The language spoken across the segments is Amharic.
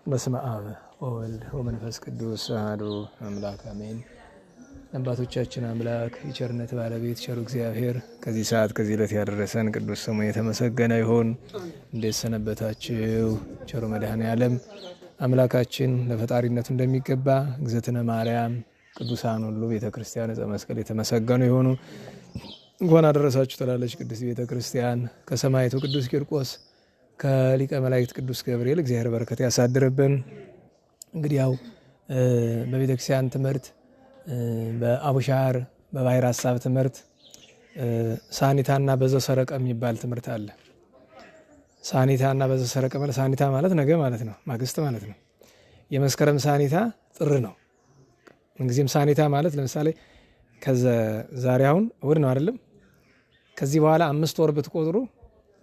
በስመ አብ ወወልድ ወመንፈስ ቅዱስ አሐዱ አምላክ አሜን። አባቶቻችን አምላክ የቸርነት ባለቤት ቸሩ እግዚአብሔር ከዚህ ሰዓት ከዚህ ዕለት ያደረሰን ቅዱስ ስሙ የተመሰገነ ይሁን። እንዴት ሰነበታችሁ? ቸሩ መድኃኔዓለም አምላካችን ለፈጣሪነቱ እንደሚገባ እግዝእትነ ማርያም ቅዱሳን ሁሉ ቤተክርስቲያን ዕፀ መስቀል የተመሰገኑ ይሁኑ። እንኳን አደረሳችሁ ትላለች ቅዱስ ቤተክርስቲያን። ከሰማዕቱ ቅዱስ ቂርቆስ ከሊቀ መላእክት ቅዱስ ገብርኤል እግዚአብሔር በረከት ያሳድርብን። እንግዲህ ያው በቤተክርስቲያን ትምህርት በአቡሻር በባሕረ ሐሳብ ትምህርት ሳኒታና በዘሰረቀ የሚባል ትምህርት አለ። ሳኒታና በዘሰረቀ ማለት ሳኒታ ማለት ነገ ማለት ነው፣ ማግስት ማለት ነው። የመስከረም ሳኒታ ጥር ነው። ምንጊዜም ሳኒታ ማለት ለምሳሌ ዛሬ አሁን እሑድ ነው አይደለም? ከዚህ በኋላ 5 ወር ብትቆጥሩ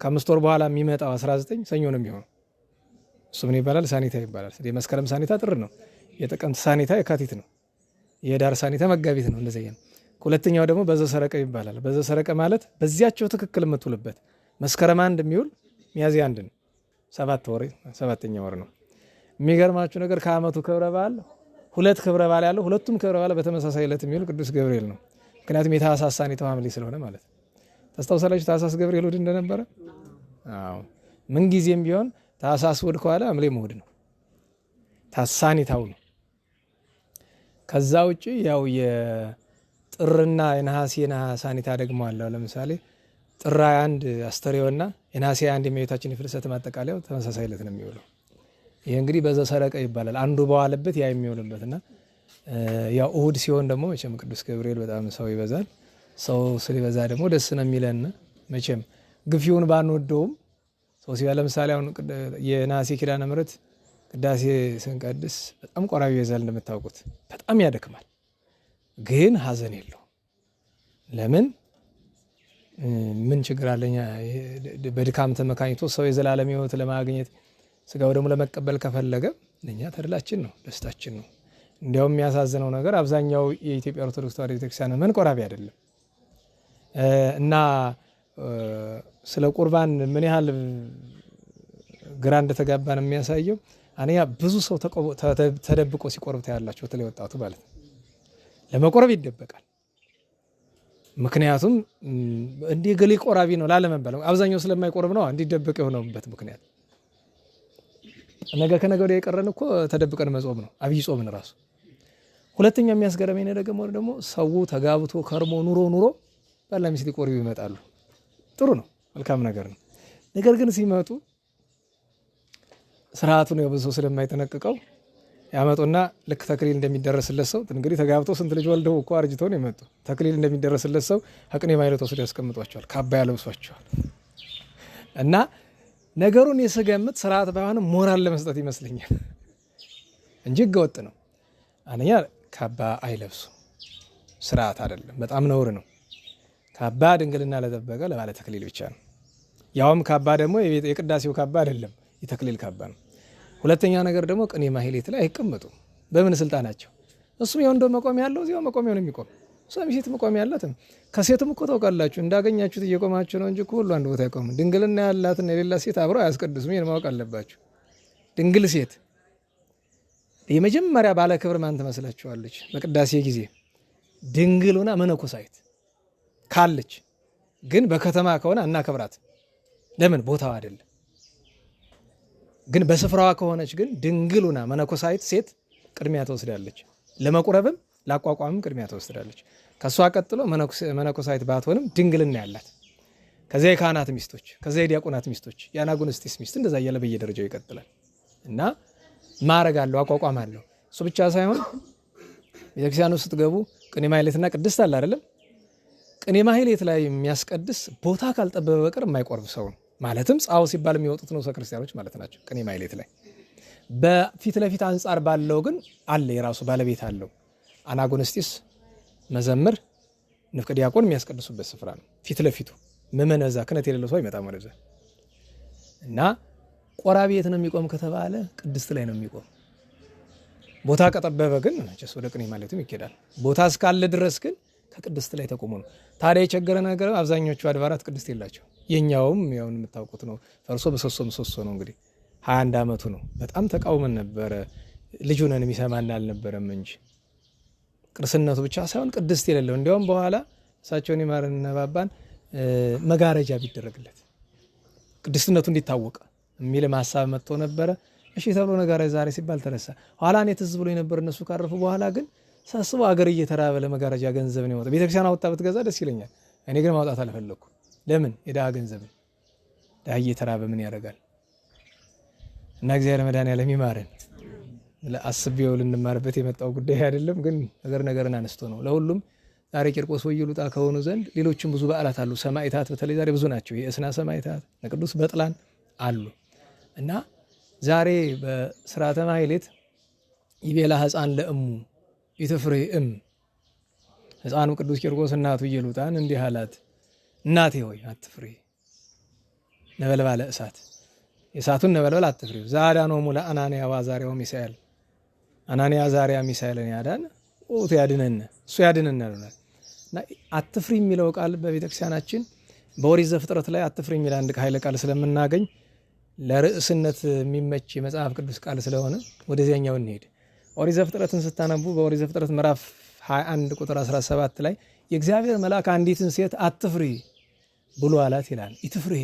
ከ5 ወር በኋላ የሚመጣው 19 ሰኞ ነው የሚሆነው። እሱ ምን ይባላል? ሳኒታ ይባላል። የመስከረም ሳኒታ ጥር ነው። የጥቅምት ሳኒታ የካቲት ነው። የዳር ሳኒታ መጋቢት ነው። እንደዚህ ነው። ሁለተኛው ደግሞ በዘሰረቀ ይባላል። በዘሰረቀ ማለት በዚያቸው ትክክል የምትውልበት መስከረም 1 የሚውል ሚያዝያ 1 ነው። 7ኛ ወር ነው። የሚገርማችሁ ነገር ከዓመቱ ክብረ በዓል 2 ክብረ በዓል ያለው ሁለቱም ክብረ በዓል በተመሳሳይ ዕለት የሚውል ቅዱስ ገብርኤል ነው። ምክንያቱም የታኅሳስ ሳኒታው ሐምሌ ስለሆነ ማለት ነው። ታስታውሳላችሁ ታኅሳስ ገብርኤል እሑድ እንደነበረ? አዎ። ምን ጊዜም ቢሆን ታኅሳስ እሑድ ከኋላ ሐምሌ እሑድ ነው። ሳኒታው ነው። ከዛ ውጪ ያው የጥርና የነሐሴ ሳኒታ ደግሞ አለው። ለምሳሌ ጥር 21 አስተርእዮና የነሐሴ 21 የእመቤታችን የፍልሰት ማጠቃለያው ተመሳሳይ ዕለት ነው የሚውለው። ይሄ እንግዲህ በዘሰረቀ ይባላል። አንዱ በዋለበት ያ የሚውልበትና ያው እሑድ ሲሆን ደግሞ መቼም ቅዱስ ገብርኤል በጣም ሰው ይበዛል። ሰው ስለበዛ ደግሞ ደስ ነው የሚለን። መቼም ግፊውን ባንወደውም ሰው ሲበዛ፣ ለምሳሌ አሁን የነሐሴ ኪዳነ ምሕረት ቅዳሴ ስንቀድስ በጣም ቆራቢ ይበዛል። እንደምታውቁት በጣም ያደክማል፣ ግን ሀዘን የለው። ለምን? ምን ችግር አለኛ? በድካም ተመካኝቶ ሰው የዘላለም ሕይወት ለማግኘት ስጋው ደግሞ ለመቀበል ከፈለገ ለእኛ ተድላችን ነው፣ ደስታችን ነው። እንዲያውም የሚያሳዝነው ነገር አብዛኛው የኢትዮጵያ ኦርቶዶክስ ተዋሕዶ ቤተክርስቲያን ምን ቆራቢ አይደለም። እና ስለ ቁርባን ምን ያህል ግራ እንደተጋባ ነው የሚያሳየው። አንያ ብዙ ሰው ተደብቆ ሲቆርብ ታያላችሁ። በተለይ ወጣቱ ማለት ነው ለመቆረብ ይደበቃል። ምክንያቱም እንዲህ ገሌ ቆራቢ ነው ላለመባል፣ አብዛኛው ስለማይቆርብ ነው እንዲደበቅ የሆነበት ምክንያት። ነገ ከነገ ወዲያ የቀረን እኮ ተደብቀን መጾም ነው፣ አብይ ጾምን ራሱ። ሁለተኛ የሚያስገርመኝ ደግሞ ሰው ተጋብቶ ከርሞ ኑሮ ባልና ሚስት ሊቆርቡ ይመጣሉ። ጥሩ ነው፣ መልካም ነገር ነው። ነገር ግን ሲመጡ ስርዓቱን ብዙ ስለማይጠነቅቀው ያመጡና ልክ ተክሊል እንደሚደረስለት ሰው እንግዲህ ተጋብተው ስንት ልጅ ወልደው እኮ አርጅተው ነው የመጡ። ተክሊል እንደሚደረስለት ሰው አቅኔ ማይለት ወስደው ያስቀምጧቸዋል፣ ካባ ያለብሷቸዋል። እና ነገሩን የስገምት ስርዓት ባይሆንም ሞራል ለመስጠት ይመስለኛል እንጂ ህገወጥ ነው። አንደኛ ካባ አይለብሱ፣ ስርዓት አይደለም፣ በጣም ነውር ነው። ካባ ድንግልና ለጠበቀ ለባለ ተክሊል ብቻ ነው። ያውም ካባ ደግሞ የቅዳሴው ካባ አይደለም፣ የተክሊል ካባ ነው። ሁለተኛ ነገር ደግሞ ቅኔ ማህሌት ላይ አይቀመጡም። በምን ስልጣናቸው? እሱም ያው እንደ መቆሚያ ያለው እዚያው መቆሚያው ነው የሚቆም። እሷም ሴት መቆሚያ ያላት። ከሴትም እኮ ታውቃላችሁ እንዳገኛችሁት እየቆማችሁ ነው እንጂ ሁሉ አንድ ቦታ አይቆም። ድንግልና ያላትና የሌላ ሴት አብረው አያስቀድሱም። ይሄን ማወቅ አለባችሁ። ድንግል ሴት የመጀመሪያ ባለ ክብር ማን ትመስላችኋለች? በቅዳሴ ጊዜ ድንግልና መነኮሳይት ካለች፣ ግን በከተማ ከሆነ እናከብራት። ለምን? ቦታው አይደለም። ግን በስፍራዋ ከሆነች ግን ድንግሉና መነኮሳይት ሴት ቅድሚያ ትወስዳለች። ለመቁረብም ለአቋቋምም ቅድሚያ ትወስዳለች። ከሷ ቀጥሎ መነኮሳይት ባትሆንም ድንግልና ያላት፣ ከዚያ የካህናት ሚስቶች፣ ከዚያ የዲያቆናት ሚስቶች፣ የአናጉንስጢስ ሚስት፣ እንደዛ እያለ በየደረጃው ይቀጥላል። እና ማዕረግ አለው፣ አቋቋም አለው። እሱ ብቻ ሳይሆን ቤተክርስቲያን ውስጥ ስትገቡ ቅኔ ማህሌትና ቅድስት አለ አይደለም? ቅኔ ማህሌት ላይ የሚያስቀድስ ቦታ ካልጠበበ በቀር የማይቆርብ ሰው ነው። ማለትም ጻው ሲባል የሚወጡት ነው ክርስቲያኖች ማለት ናቸው። ቅኔ ማህሌት ላይ በፊት ለፊት አንጻር ባለው ግን አለ፣ የራሱ ባለቤት አለው። አናጉንስጢስ፣ መዘምር፣ ንፍቅ ዲያቆን የሚያስቀድሱበት ስፍራ ነው። ፊት ለፊቱ ምእመን እዛ ክህነት የሌለው ሰው ይመጣ ወደዛ። እና ቆራቢ የት ነው የሚቆም ከተባለ ቅድስት ላይ ነው የሚቆም። ቦታ ከጠበበ ግን መቼስ ወደ ቅኔ ማህሌቱም ይኬዳል። ቦታ እስካለ ድረስ ግን ከቅድስት ላይ ተቆሙ ነው። ታዲያ የቸገረ ነገር አብዛኞቹ አድባራት ቅድስት የላቸው። የኛውም ያው የምታውቁት ነው። ፈርሶ ምሰሶ ነው እንግዲህ 21 ዓመቱ ነው። በጣም ተቃውመን ነበረ። ልጁ ነን የሚሰማን አልነበረም እንጂ ቅርስነቱ ብቻ ሳይሆን ቅድስት የሌለው እንዲያውም በኋላ እሳቸውን ይማረን ባባን መጋረጃ ቢደረግለት ቅድስትነቱ እንዲታወቅ የሚል ሐሳብ መጥቶ ነበረ። እሺ ተብሎ ነጋራ ዛሬ ሲባል ተነሳ። ኋላ እኔ ትዝ ብሎ የነበር እነሱ ካረፉ በኋላ ግን ሳስበው አገር እየተራበ ለመጋረጃ ገንዘብ ነው የወጣው። ቤተክርስቲያን አውጣ ብትገዛ ደስ ይለኛል። እኔ ግን ማውጣት አልፈለኩም። ለምን? የድሃ ገንዘብ ነው። ድሃ እየተራበ ምን ያደርጋል? እና እግዚአብሔር መድኃኔዓለም ይማረን። አስቤው ልንማርበት የመጣው ጉዳይ አይደለም፣ ግን ነገርን አነስቶ ነው። ለሁሉም ዛሬ ቂርቆስ ወኢይሉጣ ከሆኑ ዘንድ ሌሎችም ብዙ በዓላት አሉ። ሰማዕታት በተለይ ዛሬ ብዙ ናቸው። የእስና ሰማዕታት ቅዱስ በጥላን አሉ እና ዛሬ በስርዓተ ማሕሌት ይቤላ ሕፃን ለእሙ ኢትፍሬ ሕፃኑ ቅዱስ ቂርቆስ እናቱ ኢየሉጣን እንዲህ አላት፣ እናቴ ሆይ አትፍሪ፣ ነበልባለ እሳት የእሳቱን ነበልባል አትፍሪ። ዘአዳኖሙ ለአናንያ ወአዛርያ ወሚሳኤል አናንያ አዛርያ ሚሳኤልን ያዳን ኦቱ ያድነን እሱ ያድነናል። እና አትፍሪ የሚለው ቃል በቤተክርስቲያናችን በኦሪት ዘፍጥረት ላይ አትፍሪ የሚል አንድ ኃይለ ቃል ስለምናገኝ ለርዕስነት የሚመች የመጽሐፍ ቅዱስ ቃል ስለሆነ ወደዚያኛው እንሄድ። ኦሪት ዘፍጥረትን ስታነቡ በኦሪት ዘፍጥረት ምዕራፍ 21 ቁጥር 17 ላይ የእግዚአብሔር መልአክ አንዲትን ሴት አትፍሪ ብሎ አላት ይላል። ኢትፍሪ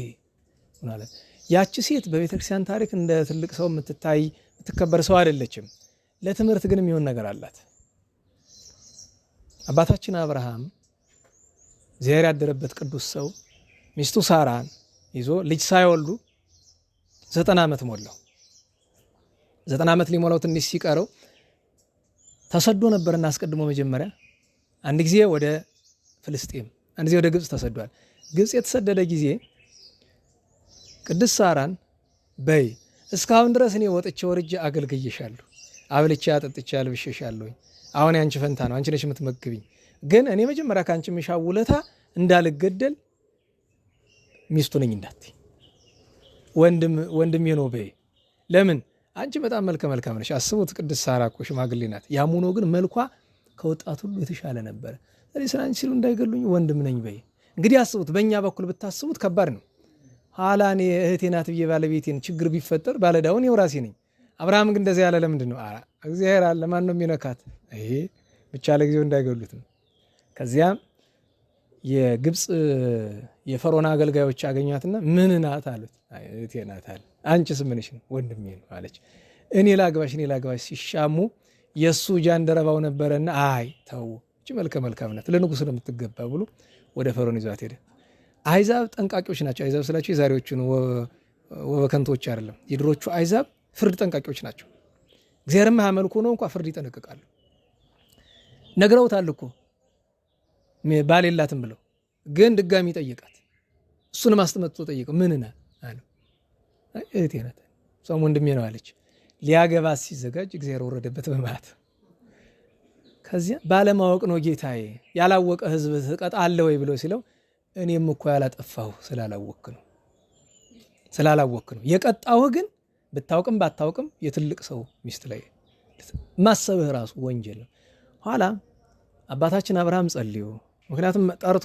ማለት ያቺ ሴት በቤተክርስቲያን ታሪክ እንደ ትልቅ ሰው የምትታይ የምትከበር ሰው አይደለችም። ለትምህርት ግን የሚሆን ነገር አላት። አባታችን አብርሃም እግዚአብሔር ያደረበት ቅዱስ ሰው ሚስቱ ሳራን ይዞ ልጅ ሳይወልዱ 90 ዓመት ሞላው። 90 ዓመት ሊሞላው ትንሽ ሲቀረው ተሰዶ ነበርና አስቀድሞ መጀመሪያ አንድ ጊዜ ወደ ፍልስጤም አንድ ጊዜ ወደ ግብጽ ተሰዷል። ግብጽ የተሰደደ ጊዜ ቅድስት ሳራን በይ እስካሁን ድረስ እኔ ወጥቼ ወርጄ አገልግዬሻለሁ፣ አብልቼ አጠጥቼ አልብሼሻለሁ። አሁን ያንቺ ፈንታ ነው፣ አንቺ ነሽ የምትመግቢኝ። ግን እኔ መጀመሪያ ካንቺ ምሻው ውለታ እንዳልገደል ሚስቱ ነኝ እንዳትይ፣ ወንድሜ ነው በይ። ለምን? አንቺ በጣም መልከ መልካም ነሽ። አስቡት፣ ቅድስት ሳራ እኮ ሽማግሌ ናት። ያም ሆኖ ግን መልኳ ከወጣት ሁሉ የተሻለ ነበረ። ስለዚህ ስለ አንቺ ሲሉ እንዳይገሉኝ ወንድም ነኝ በይ። እንግዲህ አስቡት፣ በእኛ በኩል ብታስቡት ከባድ ነው። ኋላ እኔ እህቴ ናት ብዬ ባለቤቴን ችግር ቢፈጠር ባለዳውን የው ራሴ ነኝ። አብርሃም ግን እንደዚህ ያለ ለምንድን ነው? እግዚአብሔር አለ፣ ማን ነው የሚነካት? ይሄ ብቻ ለጊዜው እንዳይገሉት ነው። ከዚያም የግብፅ የፈርዖን አገልጋዮች አገኟትና ምን ናት አሉት። እህቴ ናት አለ። አንቺስ ምንሽ ነው? ወንድሜ ነው አለች። እኔ ላግባሽ ሲሻሙ የእሱ ጃንደረባው ነበረና አይ ተው እቺ መልከ መልካም ናት ለንጉሥ ነው የምትገባ ብሎ ወደ ፈርዖን ይዟት ሄደ። አይዛብ ጠንቃቂዎች ናቸው። አይዛብ ስላቸው የዛሬዎቹን ወበከንቶች አይደለም። የድሮቹ አይዛብ ፍርድ ጠንቃቂዎች ናቸው። እግዚአብሔርን ማያመልኩ ነው እንኳ ፍርድ ይጠነቅቃሉ። ነግረውታል እኮ ባል የላትም ብለው፣ ግን ድጋሚ ጠይቃት። እሱንም አስመጥቶ ጠይቀው ምን ናት አለው። እህቴ ናት፣ እሷም ወንድሜ ነው አለች። ሊያገባት ሲዘጋጅ እግዚአብሔር ወረደበት በመዓት። ከዚያ ባለማወቅ ነው ጌታዬ፣ ያላወቀ ሕዝብ ትቀጣለህ ወይ ብሎ ሲለው እኔም እኮ ያላጠፋሁ ስላላወቅ ነው የቀጣሁህ። ግን ብታውቅም ባታውቅም የትልቅ ሰው ሚስት ላይ ማሰብህ ራሱ ወንጀል ነው። ኋላ አባታችን አብርሃም ጸልዮ፣ ምክንያቱም ጠርቶ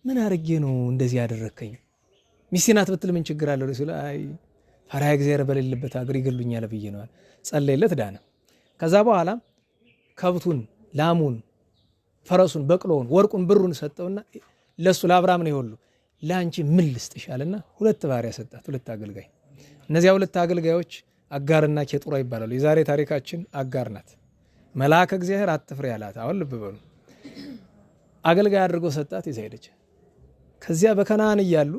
ምን አድርጌ ነው እንደዚህ ያደረከኝ? ሚስቴ ናት ብትል ምን ችግር አለው ሲሉ አይ ፈሪሃ እግዚአብሔር በሌለበት ሀገር ይገሉኛል ብዬ ነው። ጸለይለት፣ ዳነ። ከዛ በኋላ ከብቱን፣ ላሙን፣ ፈረሱን፣ በቅሎውን፣ ወርቁን፣ ብሩን ሰጠውና ለሱ ለአብርሃም ነው ይሁሉ ለአንቺ ምን ልስጥሻልና 2 ባሪያ ሰጣት፣ 2 አገልጋይ። እነዚያ 2 አገልጋዮች አጋርና ኬጡራ ይባላሉ። የዛሬ ታሪካችን አጋር ናት። መልአከ እግዚአብሔር አትፍሪ ያላት። አሁን ልብ በሉ፣ አገልጋይ አድርጎ ሰጣት፣ ይዛ ሄደች። ከዚያ በከነዓን እያሉ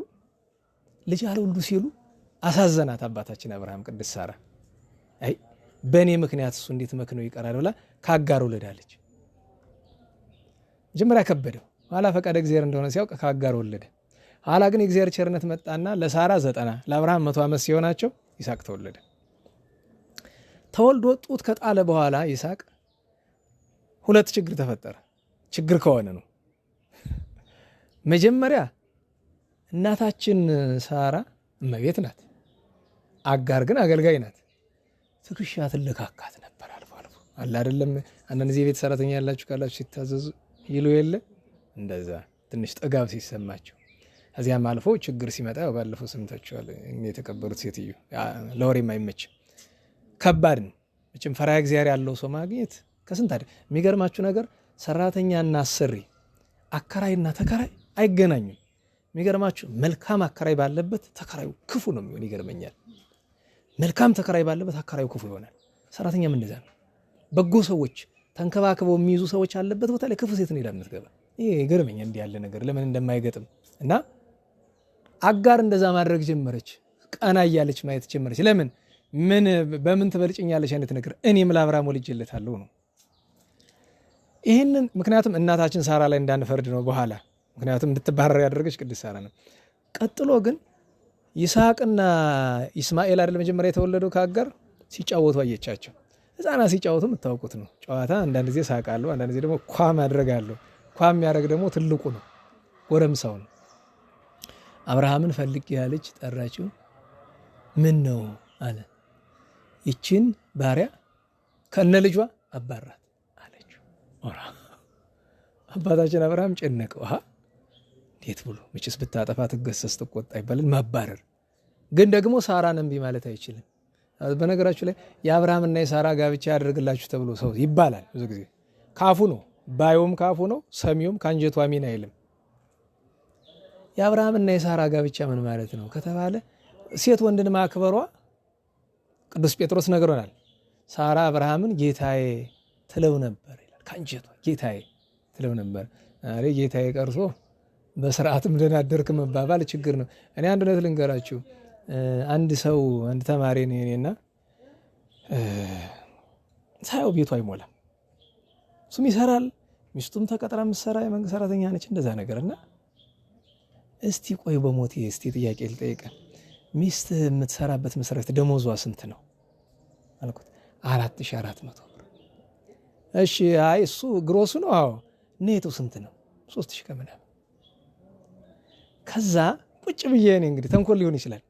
ልጅ አልወልዱ ሲሉ አሳዘናት አባታችን አብርሃም ቅድስት ሳራ። አይ በእኔ ምክንያት እሱ እንዴት መክነው ይቀራል ብላ ከአጋር ወለዳለች። መጀመሪያ ከበደው፣ ኋላ ፈቃደ እግዚአብሔር እንደሆነ ሲያውቅ ከአጋር ወለደ። ኋላ ግን የእግዚአብሔር ቸርነት መጣና ለሳራ 90 ለአብርሃም 100 ዓመት ሲሆናቸው ይስሐቅ ተወለደ። ተወልዶ ጡት ከጣለ በኋላ ይስሐቅ 2 ችግር ተፈጠረ። ችግር ከሆነ ነው። መጀመሪያ እናታችን ሳራ እመቤት ናት፣ አጋር ግን አገልጋይ ናት። ትከሻ ትለካካት ነበር አልፎ አልፎ አለ አይደለም። አንዳንድ ጊዜ ቤት ሰራተኛ ያላችሁ ካላችሁ ሲታዘዙ ይሉ የለ እንደዛ ትንሽ ጥጋብ ሲሰማቸው ከዚያም አልፎ ችግር ሲመጣ ባለፈው ሰምታችኋል። የተቀበሉት ሴትዮ ለወሬ የማይመች ከባድ ነው። መቼም ፈሪሃ እግዚአብሔር ያለው ሰው ማግኘት ከስንት አይደል። የሚገርማችሁ ነገር ሰራተኛና አሰሪ አከራይና ተከራይ አይገናኙም። የሚገርማችሁ መልካም አከራይ ባለበት ተከራዩ ክፉ ነው የሚሆን። ይገርመኛል። መልካም ተከራይ ባለበት አከራዩ ክፉ ይሆናል። ሰራተኛም እንደዛ ነው። በጎ ሰዎች ተንከባክበው የሚይዙ ሰዎች አለበት ቦታ ላይ ክፉ ሴት ነው የምትገባ። ይሄ ይገርመኛል። እንዲህ ያለ ነገር ለምን እንደማይገጥም እና አጋር እንደዛ ማድረግ ጀመረች። ቀና እያለች ማየት ጀመረች። ለምን በምን ትበልጭኛለች አይነት ነገር እኔም ለአብርሃም ወልጄለታለሁ ነው። ይህንን ምክንያቱም እናታችን ሳራ ላይ እንዳንፈርድ ነው በኋላ። ምክንያቱም እንድትባረር ያደረገች ቅድስት ሳራ ነው። ቀጥሎ ግን ይስሐቅና ኢስማኤል አይደል መጀመሪያ የተወለደው ከአጋር ሲጫወቱ አየቻቸው። ህፃናት ሲጫወቱ የምታውቁት ነው ጨዋታ። አንዳንድ ጊዜ ሳቃለሁ፣ አንዳንድ ጊዜ ደግሞ ኳ ማድረጋለሁ። ኳ የሚያደርግ ደግሞ ትልቁ ነው፣ ጎረምሳው ነው። አብርሃምን ፈልግ ያለች ጠራችው። ምን ነው አለ። ይችን ባሪያ ከነ ልጇ አባራት አለችው። አባታችን አብርሃም ጨነቀው። እንዴት ብሎ መቼስ ብታጠፋ ትገሰስ ትቆጣ ይባላል። ማባረር ግን ደግሞ ሳራን እምቢ ማለት አይችልም። በነገራችሁ ላይ የአብርሃምና የሳራ ጋብቻ ያደርግላችሁ ተብሎ ሰው ይባላል። ብዙ ጊዜ ካፉ ነው፣ ባዩም ካፉ ነው፣ ሰሚውም ከአንጀቱ አሚን አይልም። የአብርሃምና የሳራ ጋብቻ ምን ማለት ነው ከተባለ ሴት ወንድን ማክበሯ ቅዱስ ጴጥሮስ ነግሮናል። ሳራ አብርሃምን ጌታዬ ትለው ነበር ይላል። ከአንጀቷ ጌታዬ ትለው ነበር። አሬ ጌታዬ ቀርሶ በስርዓትም ደህና አደርክ መባባል ችግር ነው። እኔ አንድ እውነት ልንገራችሁ። አንድ ሰው አንድ ተማሪ ነው እኔና ሳየው ቤቱ አይሞላም። እሱም ይሰራል፣ ሚስቱም ተቀጥራ የምትሰራ የመንግስት ሰራተኛ ነች። እንደዛ ነገርና እስቲ ቆይ በሞቴ እስቲ ጥያቄ ልጠይቅ፣ ሚስት የምትሰራበት መስሪያ ቤት ደሞዟ ስንት ነው አልኩት። 4400 ብር። እሺ አይ እሱ ግሮሱ ነው። አዎ ኔቱ ስንት ነው? 3000 ከምናምን። ከዛ ቁጭ ብዬ እኔ እንግዲህ ተንኮል ሊሆን ይችላል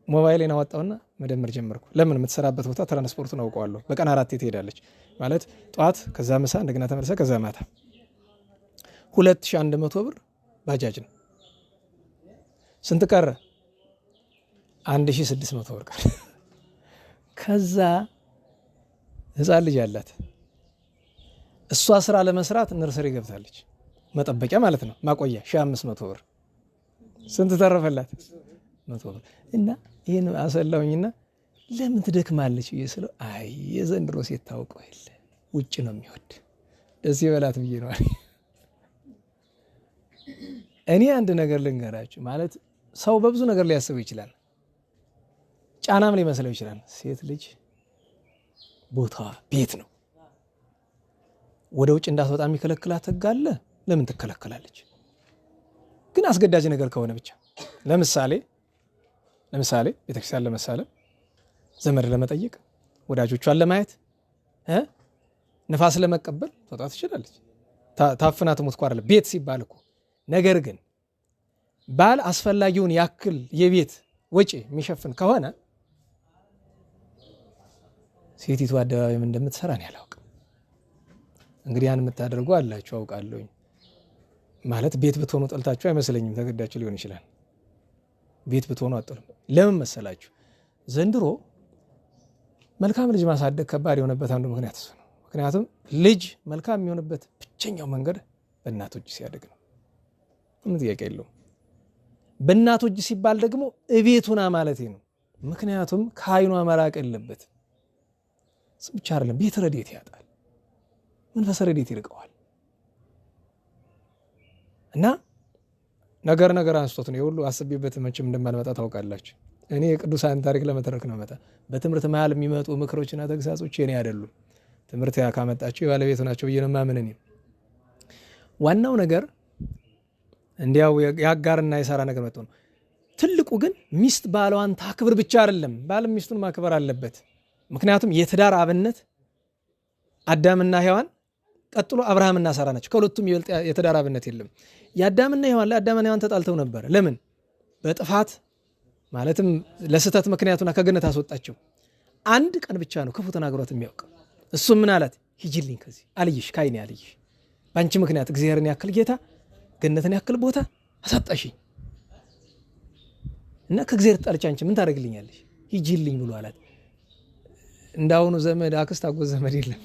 ሞባይሌን አወጣውና መደመር ጀመርኩ። ለምን የምትሰራበት ቦታ ትራንስፖርቱን አውቀዋለሁ። በቀን 4 ትሄዳለች ማለት ጠዋት፣ ከዛ ምሳ፣ እንደገና ተመልሳ፣ ከዛ ማታ። 2100 ብር ባጃጅ ነው። ስንት ቀረ? 1600 ብር ቀረ። ከዛ ህፃን ልጅ አላት። እሷ ስራ ለመስራት ነርሰሪ ገብታለች። መጠበቂያ ማለት ነው፣ ማቆያ 1500 ብር። ስንት ተረፈላት? 100 ብር። እና ይህን አሰላውኝና ለምን ትደክማለች ብዬ ስለው አይ የዘንድሮ ሴት ታውቀው የለ ውጭ ነው የሚወድ ደስ ይበላት ብዬ ነው። እኔ አንድ ነገር ልንገራችሁ፣ ማለት ሰው በብዙ ነገር ሊያስበው ይችላል፣ ጫናም ሊመስለው ይችላል። ሴት ልጅ ቦታዋ ቤት ነው። ወደ ውጭ እንዳትወጣ የሚከለክላት ሕግ አለ። ለምን ትከለከላለች? ግን አስገዳጅ ነገር ከሆነ ብቻ። ለምሳሌ ቤተክርስቲያን ለመሳለም፣ ዘመድ ለመጠየቅ፣ ወዳጆቿን ለማየት፣ ነፋስ ለመቀበል ትወጣ ትችላለች። ታፍና ትሞት እኮ አይደለም ቤት ሲባል እኮ። ነገር ግን ባል አስፈላጊውን ያክል የቤት ወጪ የሚሸፍን ከሆነ ሴቲቱ አደባባይ ምን እንደምትሰራ እኔ አላውቅም። እንግዲህ ያን የምታደርጉ አላችሁ አውቃለሁኝ። ማለት ቤት ብትሆኑ ጠልታችሁ አይመስለኝም፣ ተገዳችሁ ሊሆን ይችላል። ቤት ብትሆኑ አጥሩም። ለምን መሰላችሁ? ዘንድሮ መልካም ልጅ ማሳደግ ከባድ የሆነበት አንዱ ምክንያት እሱ ነው። ምክንያቱም ልጅ መልካም የሚሆንበት ብቸኛው መንገድ በእናቶች ሲያድግ ነው። ምን ጥያቄ የለውም። በእናቶች ሲባል ደግሞ እቤቱና ማለት ነው። ምክንያቱም ከአይኗ መራቅ የለበት። ብቻ አይደለም፣ ቤት ረድኤት ያጣል፣ መንፈስ ረድኤት ይርቀዋል። እና ነገር አንስቶት ነው የሁሉ አስቤበት መቼም እንደማልመጣ ታውቃላችሁ። እኔ የቅዱሳን ታሪክ ለመተረክ ነው መጣ። በትምህርት መሀል የሚመጡ ምክሮችና ተግሳጾች የኔ አይደሉም። ትምህርት ካመጣቸው የባለቤቱ ናቸው ብዬ ነው የማምን። እኔ ዋናው ነገር እንዲያው የአጋርና የሳራ ነገር መጥቶ ነው። ትልቁ ግን ሚስት ባሏን ታክብር ብቻ አይደለም፣ ባልም ሚስቱን ማክበር አለበት። ምክንያቱም የትዳር አብነት አዳምና ሔዋን፣ ቀጥሎ አብርሃምና ሳራ ናቸው። ከሁለቱም ይበልጥ የትዳር አብነት የለም። የአዳምና ሔዋን ተጣልተው ነበር። ለምን? በጥፋት ማለትም ለስህተት ምክንያቱና ከገነት አስወጣቸው። አንድ ቀን ብቻ ነው ክፉ ተናግሯት የሚያውቅ። እሱም ምን አላት? ሂጂልኝ ከዚህ አልይሽ፣ ካይኔ አልይሽ። በአንቺ ምክንያት እግዚአብሔርን ያክል ጌታ ገነትን ያክል ቦታ አሳጣሽኝ። እና ከእግዚአብሔር ተጣልቼ አንቺ ምን ታደርግልኛለሽ? ሂጂልኝ ብሎ አላት። እንዳሁኑ ዘመድ አክስት አጎት ዘመድ የለም።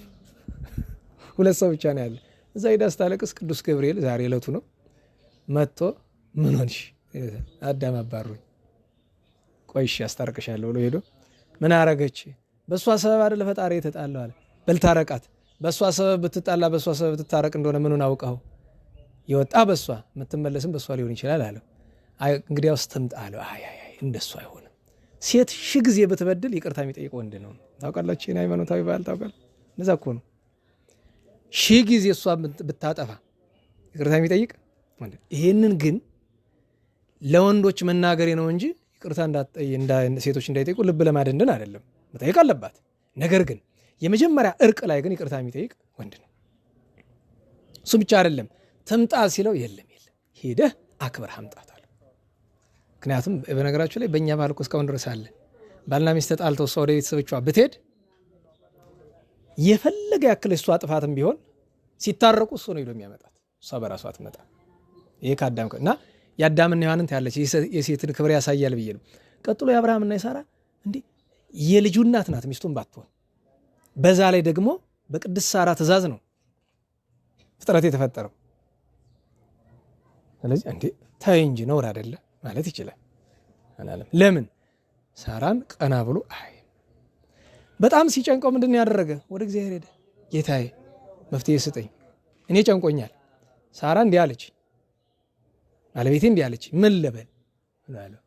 ሁለት ሰው ብቻ ነው ያለ። እዛ ሄዳ ስታለቅስ ቅዱስ ገብርኤል ዛሬ ዕለቱ ነው መጥቶ ምን ሆንሽ? አዳም አባሩኝ። ቆይሽ ያስታርቅሻለሁ ብሎ ሄዶ ምን አረገች? በእሷ ሰበብ አይደለ ፈጣሪ የተጣለው አለ። በልታረቃት። በእሷ ሰበብ ብትጣላ በእሷ ሰበብ ብትታረቅ እንደሆነ ምኑን አውቀው? የወጣ በእሷ የምትመለስም በእሷ ሊሆን ይችላል አለው። እንግዲያውስ ትምጣ አለው። አይ እንደሱ አይሆንም። ሴት ሺህ ጊዜ ብትበድል ይቅርታ የሚጠይቅ ወንድ ነው። ታውቃላችሁ? ይህን ሃይማኖታዊ ባህል ታውቃል? እንደዛ እኮ ነው። ሺህ ጊዜ እሷ ብታጠፋ ይቅርታ የሚጠይቅ ወንድ። ይሄንን ግን ለወንዶች መናገሬ ነው እንጂ ይቅርታ ሴቶች እንዳይጠይቁ ልብ ለማደንደን አይደለም። መጠየቅ አለባት። ነገር ግን የመጀመሪያ እርቅ ላይ ግን ይቅርታ የሚጠይቅ ወንድ ነው። እሱ ብቻ አይደለም። ትምጣ ሲለው የለም ሄደህ አክብር አምጣት አለ። ምክንያቱም በነገራችሁ ላይ በእኛ ባህል እኮ እስካሁን ድረስ አለ። ባልና ሚስት ተጣልተው እሷ ወደ ቤተሰቦቿ ብትሄድ የፈለገ ያክል እሷ ጥፋትም ቢሆን ሲታረቁ እሱ ነው ሄዶ የሚያመጣት፣ እሷ በራሷ ትመጣ። ይሄ ከአዳም እና የአዳምና ሔዋንን ታያለች። የሴትን ክብር ያሳያል ብዬ ነው። ቀጥሎ የአብርሃምና የሳራ እንዴ የልጁ እናት ናት ሚስቱን ባትሆን። በዛ ላይ ደግሞ በቅድስት ሳራ ትእዛዝ ነው ፍጥረት የተፈጠረው። ስለዚህ እንዴ ታይ እንጂ ነውር አይደለ ማለት ይችላል አላለም። ለምን ሳራን ቀና ብሎ አይ በጣም ሲጨንቀው ምንድን ያደረገ? ወደ እግዚአብሔር ሄደ። ጌታዬ መፍትሄ ስጠኝ፣ እኔ ጨንቆኛል። ሳራ እንዲህ አለች፣ ባለቤቴ እንዲህ አለች፣ ምን ልበል አለው።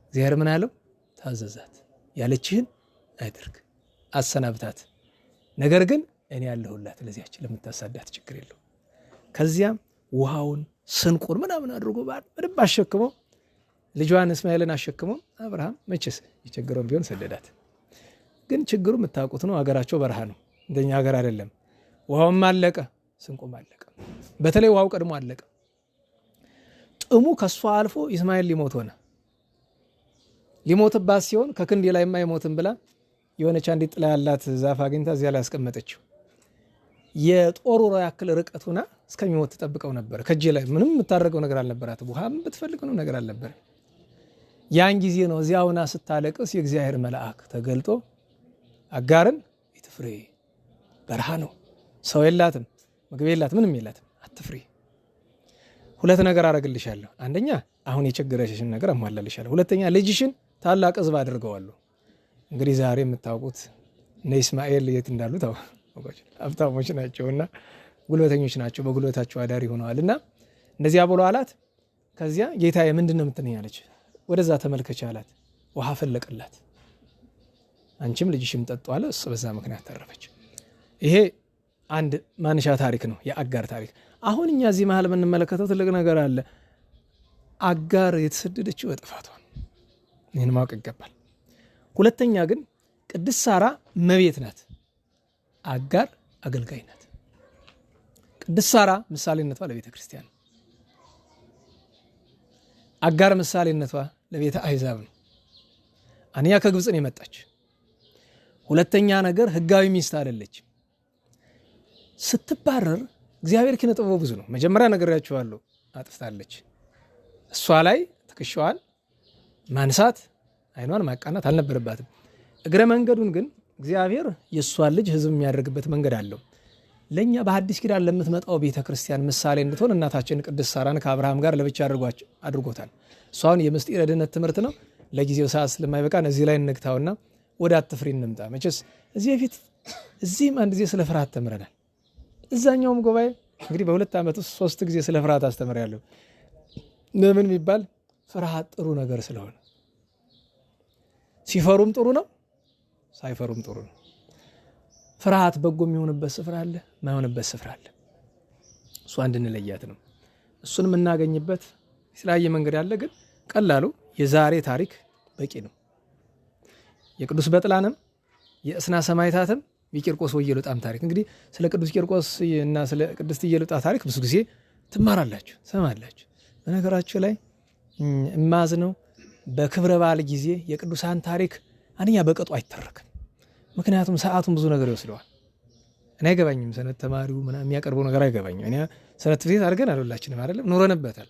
እግዚአብሔር ምን አለው? ታዘዛት፣ ያለችህን አድርግ፣ አሰናብታት። ነገር ግን እኔ ያለሁላት ለዚያች ለምታሳዳት ችግር የለው። ከዚያም ውሃውን ስንቁን ምናምን አድርጎ በደንብ አሸክሞ ልጇን እስማኤልን አሸክሞ አብርሃም መቼስ የቸገረውን ቢሆን ሰደዳት። ግን ችግሩ የምታውቁት ነው። ሀገራቸው በረሃ ነው፣ እንደኛ ሀገር አይደለም። ውሃውም አለቀ፣ ስንቁም አለቀ። በተለይ ውሃው ቀድሞ አለቀ። ጥሙ ከሷ አልፎ ኢስማኤል ሊሞት ሆነ። ሊሞትባት ሲሆን ከክንዴ ላይ የማይሞትም ብላ የሆነች አንዲት ጥላ ያላት ዛፍ አግኝታ እዚያ ላይ ያስቀመጠችው። የጦር ወራ ያክል ርቀት ሆና እስከሚሞት ተጠብቀው ነበር። ከእጄ ላይ ምንም የምታደርገው ነገር አልነበራትም። ውሃም ብትፈልግ ነው ነገር አልነበር። ያን ጊዜ ነው እዚያ ሆና ስታለቅስ የእግዚአብሔር መልአክ ተገልጦ አጋርን አትፍሪ፣ በረሃ ነው፣ ሰው የላትም፣ ምግብ የላትም፣ ምንም የላትም፣ አትፍሪ፣ ሁለት ነገር አረግልሻለሁ። አንደኛ አሁን የቸገረሽን ነገር አሟላልሻለሁ። ሁለተኛ ልጅሽን ታላቅ ሕዝብ አድርገዋለሁ። እንግዲህ ዛሬ የምታውቁት እነ ኢስማኤል የት እንዳሉ ታውቃላችሁ። ሀብታሞች ናቸውና ጉልበተኞች ናቸው፣ በጉልበታቸው አዳሪ ሆነዋል። እና እንደዚያ ብሎ አላት። ከዚያ ጌታዬ ምንድን ነው የምትለኝ አለች። ወደዛ ተመልከች አላት። ውሃ ፈለቀላት። አንቺም ልጅሽም ጠጡ አለ። እሱ በዛ ምክንያት ተረፈች። ይሄ አንድ ማንሻ ታሪክ ነው፣ የአጋር ታሪክ። አሁን እኛ እዚህ መሀል የምንመለከተው ትልቅ ነገር አለ። አጋር የተሰደደችው በጥፋቷ ነው። ይህን ማወቅ ይገባል። ሁለተኛ ግን ቅድስት ሳራ እመቤት ናት፣ አጋር አገልጋይ ናት። ቅድስት ሳራ ምሳሌነቷ ለቤተ ክርስቲያን፣ አጋር ምሳሌነቷ ለቤተ አሕዛብ ነው። አንያ ከግብፅ ነው የመጣች። ሁለተኛ ነገር ህጋዊ ሚስት አይደለች። ስትባረር እግዚአብሔር ኪነ ጥበቡ ብዙ ነው። መጀመሪያ ነግሬያችኋለሁ፣ አጥፍታለች። እሷ ላይ ትከሻዋን ማንሳት አይኗን ማቃናት አልነበረባትም። እግረ መንገዱን ግን እግዚአብሔር የእሷን ልጅ ህዝብ የሚያደርግበት መንገድ አለው። ለእኛ በሐዲስ ኪዳን ለምትመጣው ቤተ ክርስቲያን ምሳሌ እንድትሆን እናታችን ቅድስት ሳራን ከአብርሃም ጋር ለብቻ አድርጎታል። እሷን የምስጢረ ድነት ትምህርት ነው። ለጊዜው ሰዓት ስለማይበቃን እዚህ ላይ እንግታውና ወደ አትፍሪ እንምጣ። መቼስ እዚህ በፊት እዚህም አንድ ጊዜ ስለ ፍርሃት ተምረናል። እዛኛውም ጉባኤ እንግዲህ በ2 ዓመት ውስጥ 3 ጊዜ ስለ ፍርሃት አስተምሬያለሁ። ለምን የሚባል ፍርሃት ጥሩ ነገር ስለሆነ፣ ሲፈሩም ጥሩ ነው፣ ሳይፈሩም ጥሩ ነው። ፍርሃት በጎ የሚሆንበት ስፍራ አለ፣ የማይሆንበት ስፍራ አለ። እሷ እንድንለያት ነው። እሱን የምናገኝበት የተለያየ መንገድ አለ። ግን ቀላሉ የዛሬ ታሪክ በቂ ነው። የቅዱስ በጥላንም የእስና ሰማዕታትም የቂርቆስ ወኢየሉጣም ታሪክ። እንግዲህ ስለ ቅዱስ ቂርቆስ እና ስለ ቅድስት ኢየሉጣ ታሪክ ብዙ ጊዜ ትማራላችሁ፣ ሰማላችሁ። በነገራችሁ ላይ እማዝነው በክብረ በዓል ጊዜ የቅዱሳን ታሪክ አንደኛ በቅጡ አይተረክም። ምክንያቱም ሰዓቱን ብዙ ነገር ይወስደዋል። እኔ አይገባኝም፣ ሰነት ተማሪው ምናምን የሚያቀርበው ነገር አይገባኝም። እኔ ሰነት ትርኢት አድርገን አሉላችንም አይደለም ኖረንበታል።